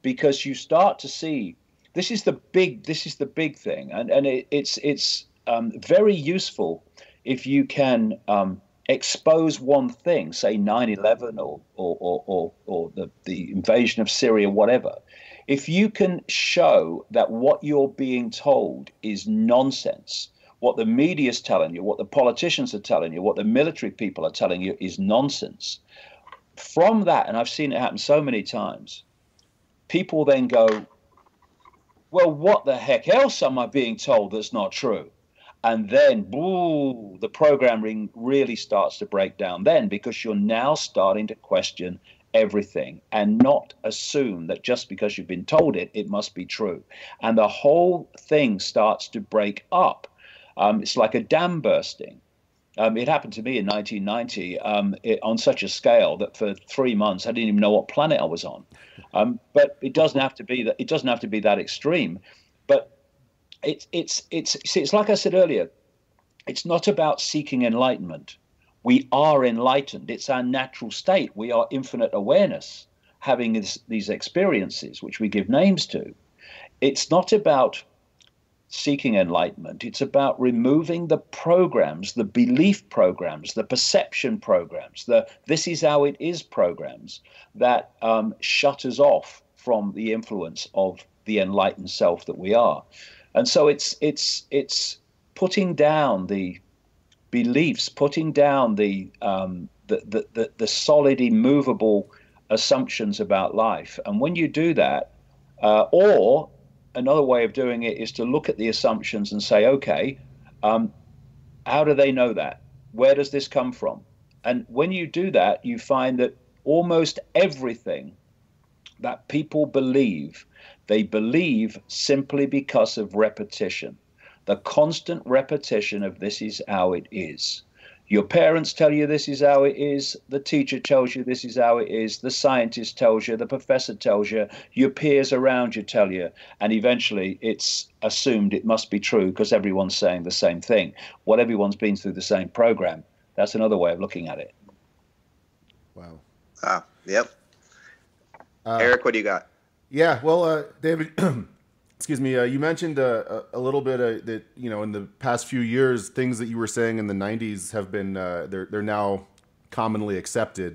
because you start to see this is the big thing, and it's very useful if you can expose one thing, say 9/11 or the invasion of Syria, whatever. If you can show that what you're being told is nonsense, what the media is telling you, what the politicians are telling you, what the military people are telling you is nonsense, from that, and I've seen it happen so many times, people then go, well, what the heck else am I being told that's not true? And then, boo, the programming really starts to break down then, because you're now starting to question everything and not assume that just because you've been told it, it must be true. And the whole thing starts to break up. It's like a dam bursting. It happened to me in 1990 on such a scale that for 3 months I didn't even know what planet I was on. But it doesn't have to be that. It doesn't have to be that extreme. But it's like I said earlier. It's not about seeking enlightenment. We are enlightened. It's our natural state. We are infinite awareness, having these experiences, which we give names to. It's not about seeking enlightenment. It's about removing the programs, the belief programs, the perception programs, the this is how it is programs that shut us off from the influence of the enlightened self that we are. And so it's putting down the beliefs, putting down the solid, immovable assumptions about life. And when you do that, or another way of doing it is to look at the assumptions and say, okay, how do they know that? Where does this come from? And when you do that, you find that almost everything that people believe, they believe simply because of repetition. The constant repetition of this is how it is. Your parents tell you this is how it is. The teacher tells you this is how it is. The scientist tells you. The professor tells you. Your peers around you tell you. And eventually it's assumed it must be true because everyone's saying the same thing. What everyone's been through the same program. That's another way of looking at it. Wow. Yep. Erik, what do you got? Yeah, well, David, excuse me, you mentioned a little bit that, in the past few years, things that you were saying in the 90s have been, they're now commonly accepted,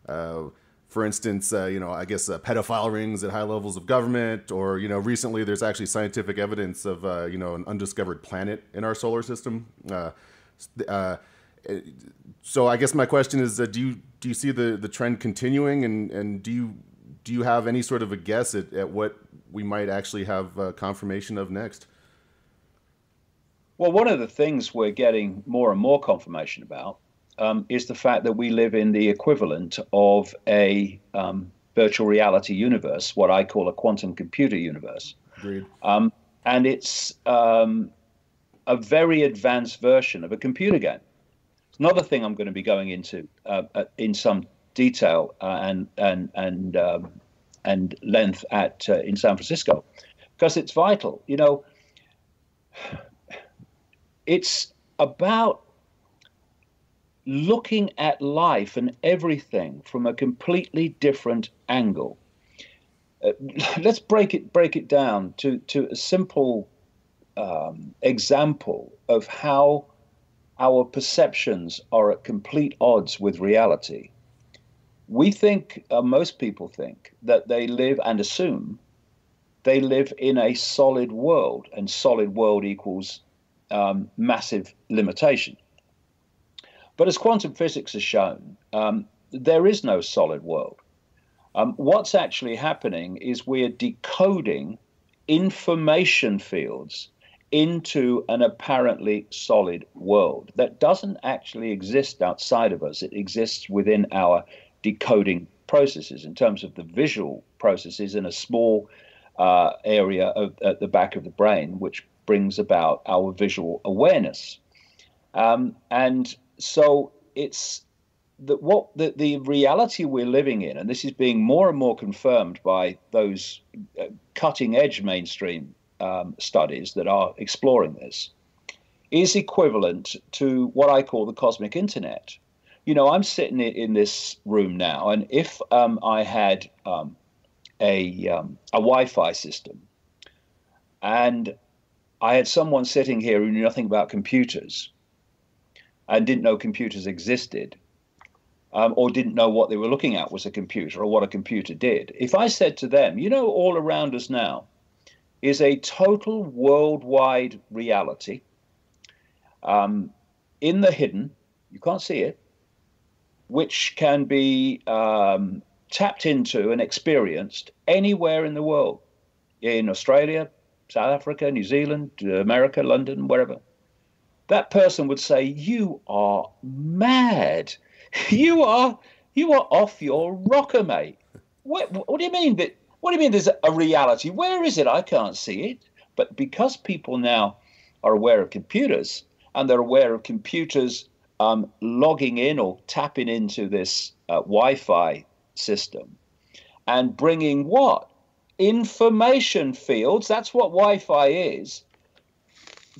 for instance, I guess pedophile rings at high levels of government, or, recently there's actually scientific evidence of, an undiscovered planet in our solar system. So I guess my question is, do you see the trend continuing, and do you have any sort of a guess at what we might actually have confirmation of next? Well, one of the things we're getting more and more confirmation about is the fact that we live in the equivalent of a virtual reality universe, what I call a quantum computer universe. Agreed. And it's a very advanced version of a computer game. It's another thing I'm going to be going into in some detail and length in San Francisco, because it's vital. It's about looking at life and everything from a completely different angle. Let's break it down to a simple example of how our perceptions are at complete odds with reality. We think, most people think, that they live and assume they live in a solid world, and solid world equals massive limitation. But as quantum physics has shown, there is no solid world. What's actually happening is we're decoding information fields into an apparently solid world that doesn't actually exist outside of us. It exists within our decoding processes in terms of the visual processes in a small area at the back of the brain, which brings about our visual awareness. And so it's the reality we're living in, and this is being more and more confirmed by those cutting edge mainstream studies that are exploring this, is equivalent to what I call the cosmic internet. I'm sitting in this room now, and if I had a Wi-Fi system, and I had someone sitting here who knew nothing about computers and didn't know computers existed, or didn't know what they were looking at was a computer or what a computer did. If I said to them, all around us now is a total worldwide reality, in the hidden, you can't see it, which can be tapped into and experienced anywhere in the world, in Australia, South Africa, New Zealand, America, London, wherever, that person would say, "You are mad. You are off your rocker, mate. What do you mean that? What do you mean there's a reality? Where is it? I can't see it." But because people now are aware of computers, and they're aware of computers logging in or tapping into this Wi-Fi system and bringing what? Information fields, that's what Wi-Fi is,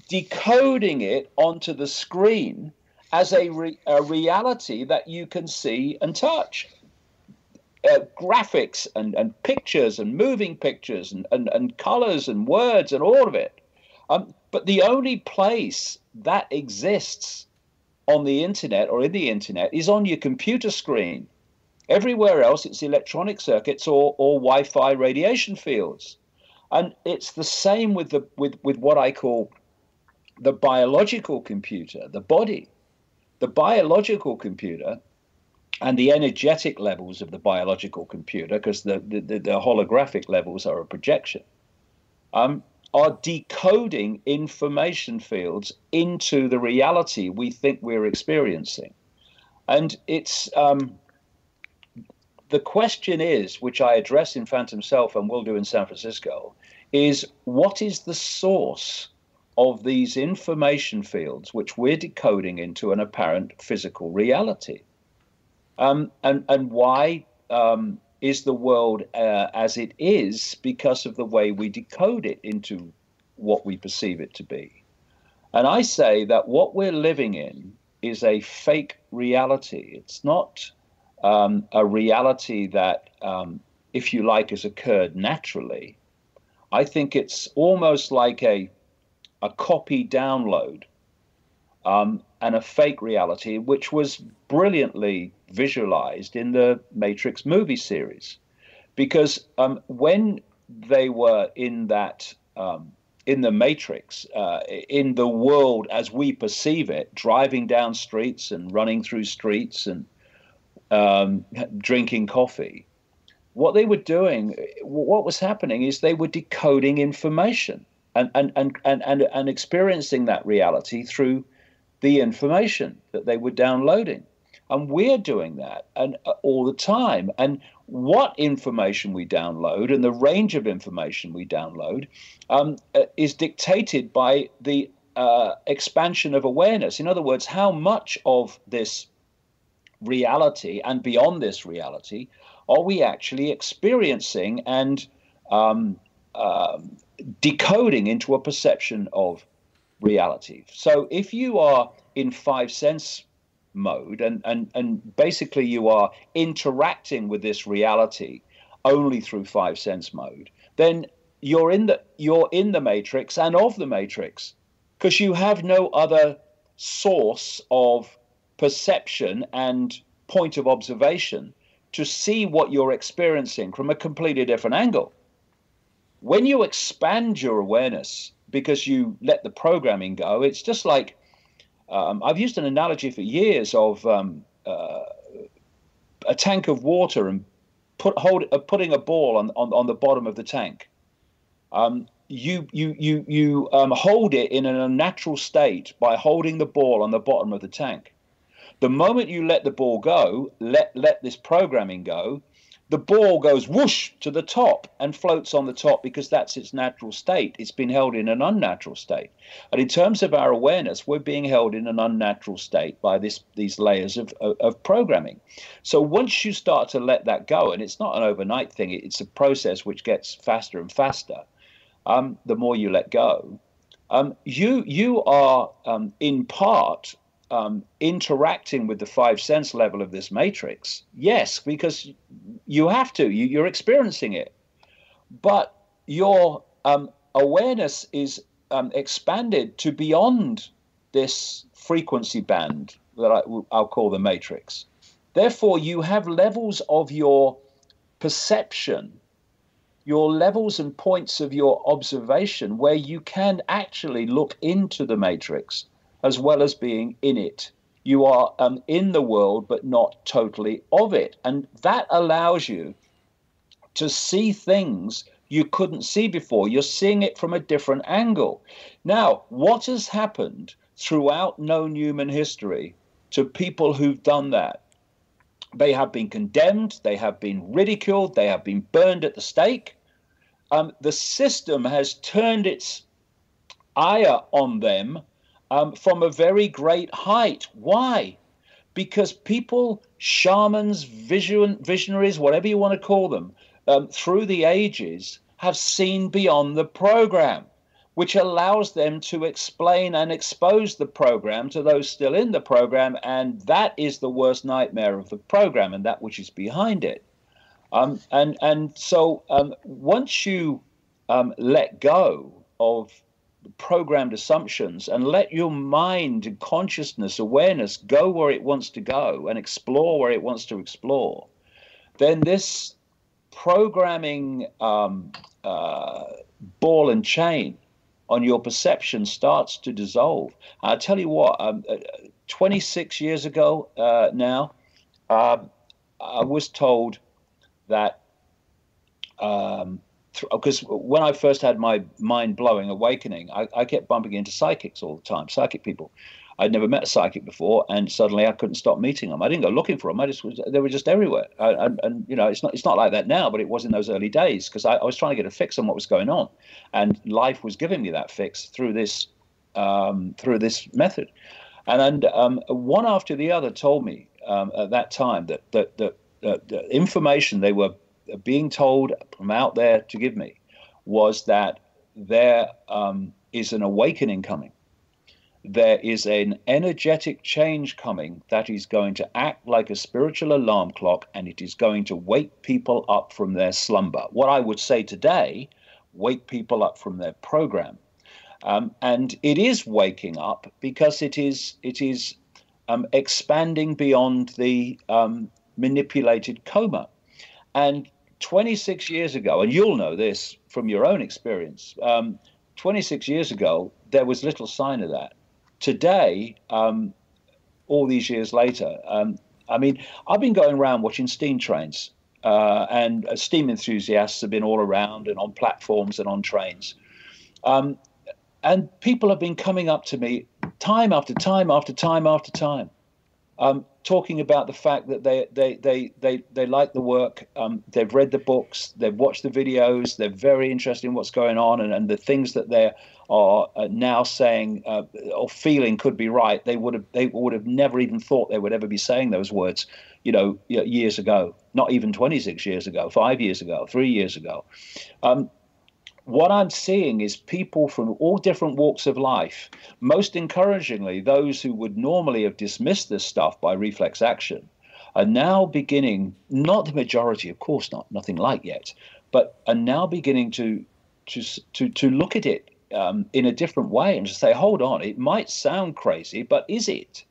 decoding it onto the screen as a reality that you can see and touch. Graphics and pictures and moving pictures and colors and words and all of it. But the only place that exists on the internet or in the internet is on your computer screen. Everywhere else, it's electronic circuits or Wi-Fi radiation fields. And it's the same with what I call the biological computer, the body. The biological computer and the energetic levels of the biological computer, because the holographic levels are a projection, are decoding information fields into the reality we think we're experiencing. And it's the question is, which I address in Phantom Self and will do in San Francisco, is what is the source of these information fields which we're decoding into an apparent physical reality? And why is the world as it is? Because of the way we decode it into what we perceive it to be. And I say that what we're living in is a fake reality. It's not a reality that, if you like, has occurred naturally. I think it's almost like a copy download and a fake reality, which was brilliantly visualized in the Matrix movie series. Because when they were in that, in the Matrix, in the world as we perceive it, driving down streets and running through streets and drinking coffee, what they were doing, what was happening is they were decoding information and experiencing that reality through the information that they were downloading. And we're doing that all the time. And what information we download and the range of information we download is dictated by the expansion of awareness. In other words, how much of this reality and beyond this reality are we actually experiencing and decoding into a perception of reality? So if you are in five sense mode and basically you are interacting with this reality only through five sense mode, then you're in the matrix and of the matrix, because you have no other source of perception and point of observation to see what you're experiencing from a completely different angle. When you expand your awareness because you let the programming go, it's just like I've used an analogy for years of a tank of water and putting a ball on the bottom of the tank. You hold it in an unnatural state by holding the ball on the bottom of the tank. The moment you let the ball go, let this programming go, the ball goes whoosh to the top and floats on the top because that's its natural state. It's been held in an unnatural state. And in terms of our awareness, we're being held in an unnatural state by these layers of programming. So once you start to let that go, and it's not an overnight thing, it's a process which gets faster and faster, the more you let go, you are in part interacting with the five sense level of this matrix. Yes, because you have to. You're experiencing it. but your awareness is expanded to beyond this frequency band that I'll call the matrix. Therefore, you have levels of your perception, your levels and points of your observation where you can actually look into the matrix as well as being in it. You are in the world, but not totally of it. And that allows you to see things you couldn't see before. You're seeing it from a different angle. Now, what has happened throughout known human history to people who've done that? They have been condemned, they have been ridiculed, they have been burned at the stake. The system has turned its ire on them from a very great height. Why? Because people, shamans, visionaries, whatever you want to call them, through the ages have seen beyond the program, which allows them to explain and expose the program to those still in the program. And that is the worst nightmare of the program and that which is behind it. So once you let go of programmed assumptions and let your mind and consciousness, awareness go where it wants to go and explore where it wants to explore, then this programming ball and chain on your perception starts to dissolve. I'll tell you what, 26 years ago now, I was told that, because when I first had my mind-blowing awakening, I kept bumping into psychics all the time, psychic people. I'd never met a psychic before, and suddenly I couldn't stop meeting them. I didn't go looking for them. They were just everywhere. And you know, it's not like that now, but it was in those early days because I was trying to get a fix on what was going on, and life was giving me that fix through this method. And one after the other told me at that time that the information they were being told from out there to give me was that there is an awakening coming. There is an energetic change coming that is going to act like a spiritual alarm clock, and it is going to wake people up from their slumber. What I would say today, wake people up from their program. And it is waking up because it is expanding beyond the manipulated coma. And 26 years ago, and you'll know this from your own experience, 26 years ago, there was little sign of that. Today, all these years later, I mean, I've been going around watching steam trains, and steam enthusiasts have been all around and on platforms and on trains. And people have been coming up to me time after time after time after time, talking about the fact that they like the work, they've read the books, they've watched the videos, they're very interested in what's going on, and the things that they are now saying or feeling could be right. They would have never even thought they would ever be saying those words, years ago, not even 26 years ago, 5 years ago, 3 years ago. What I'm seeing is people from all different walks of life, most encouragingly, those who would normally have dismissed this stuff by reflex action, are now beginning, not the majority, of course not, nothing like yet, but are now beginning to look at it in a different way and to say, hold on, it might sound crazy, but is it?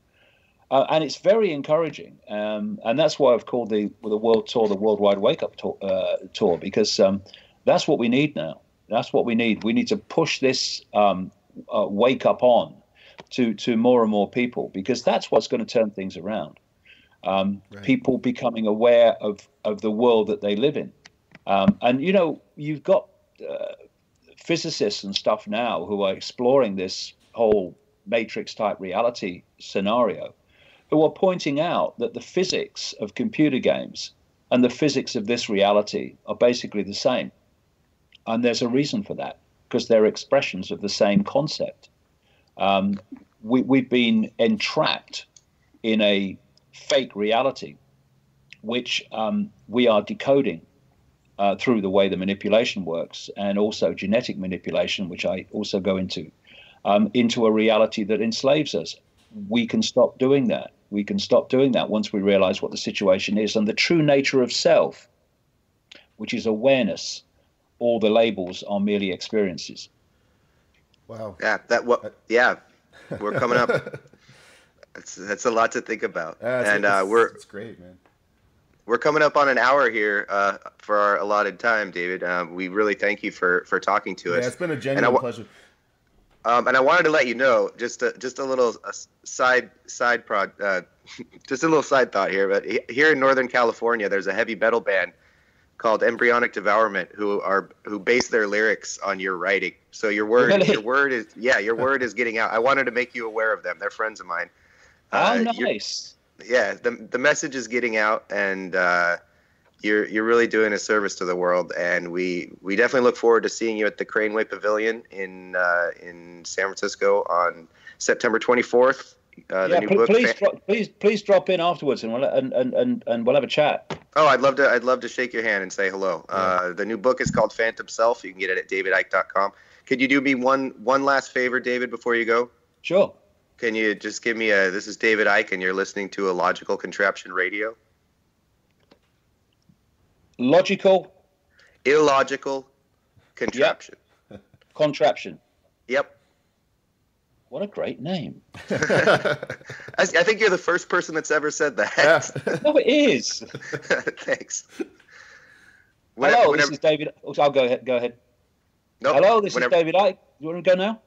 And it's very encouraging. And that's why I've called the world tour the Worldwide Wake Up Tour, because that's what we need now. That's what we need. We need to push this wake up on to more and more people, because that's what's going to turn things around. Right. People becoming aware of the world that they live in. And, you've got physicists and stuff now who are exploring this whole matrix-type reality scenario, who are pointing out that the physics of computer games and the physics of this reality are basically the same. And there's a reason for that, because they're expressions of the same concept. We've been entrapped in a fake reality, which we are decoding through the way the manipulation works, and also genetic manipulation, which I also go into a reality that enslaves us. We can stop doing that. We can stop doing that once we realize what the situation is and the true nature of self, which is awareness all the labels are merely experiences. Wow. Yeah, we're coming up. That's a lot to think about. It's great, man. We're coming up on an hour here for our allotted time, David. We really thank you for talking to us. Yeah, it's been a genuine pleasure. And I wanted to let you know, just a little side just a little side thought here. But here in Northern California, there's a heavy metal band called Embryonic Devourment who base their lyrics on your writing. So your word is getting out. I wanted to make you aware of them. They're friends of mine. Oh, nice. The message is getting out, and you're really doing a service to the world, and we definitely look forward to seeing you at the Craneway Pavilion in San Francisco on September 24th. Please drop in afterwards, and we'll have a chat. Oh, I'd love to shake your hand and say hello. The new book is called Phantom Self. You can get it at davidicke.com. Could you do me one last favor, David, before you go? Sure. Can you just give me this is David Icke, and you're listening to Illogical Contraption Radio? Illogical Contraption. Yep. Contraption. Yep. What a great name. I think you're the first person that's ever said that. Yeah. No, it is. Thanks. This is David. I'll go ahead. Nope. Hello, this is David Icke. You want to go now?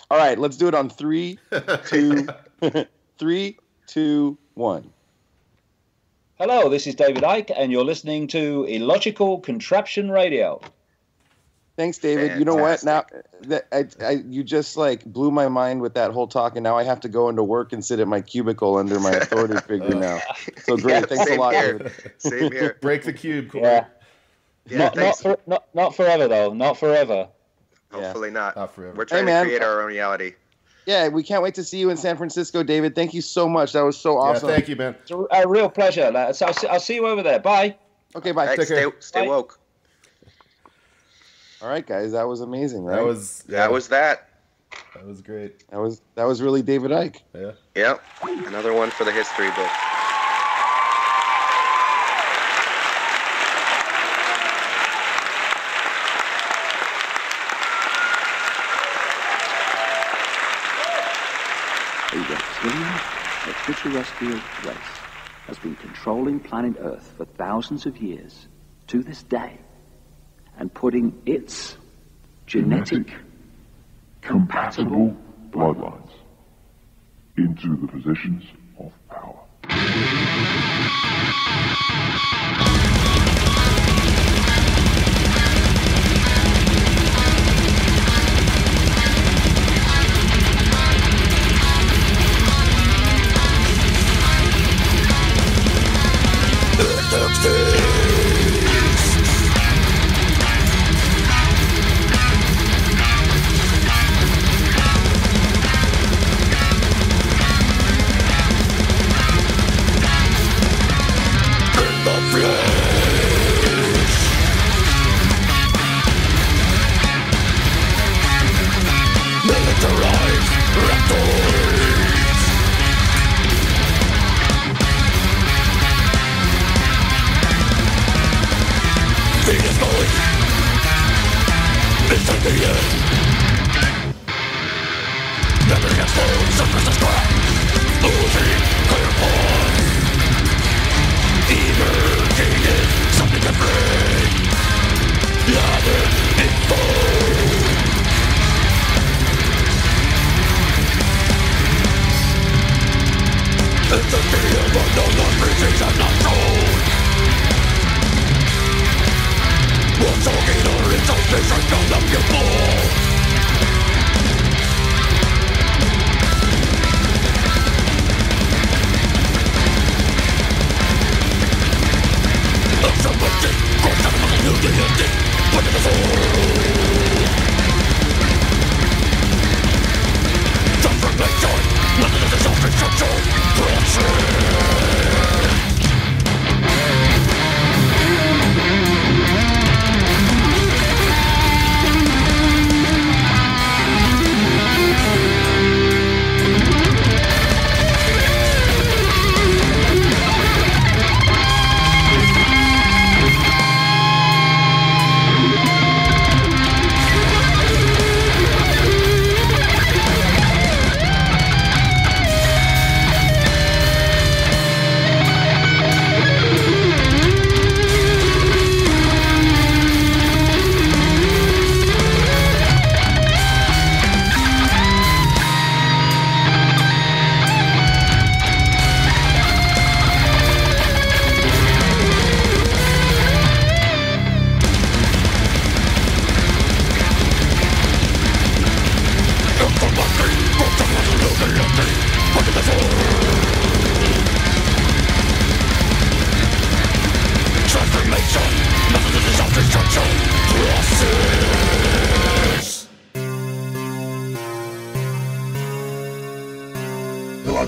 All right, let's do it on 3, 2, 3, 2, 1. Hello, this is David Icke, and you're listening to Illogical Contraption Radio. Thanks, David. Fantastic. You know what? Now, you just like blew my mind with that whole talk, and now I have to go into work and sit at my cubicle under my authority figure now. So great. Yeah, Thanks a lot, here. David. Same here. Break the cube, Cory. Yeah. Not forever, though. Not forever. Hopefully not. Not forever. We're trying to create our own reality. Yeah, we can't wait to see you in San Francisco, David. Thank you so much. That was so awesome. Yeah, thank you, man. It's a real pleasure. So I'll see you over there. Bye. Okay, bye. Right, stay woke. All right, guys, that was amazing, right? That was that. That was great. That was really David Icke. Yeah. Yep. Another one for the history book. A reptilian, extraterrestrial race has been controlling planet Earth for thousands of years to this day and putting its genetic compatible bloodlines into the positions of power. Put in the soul.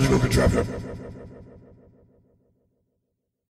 Illogical Contraption.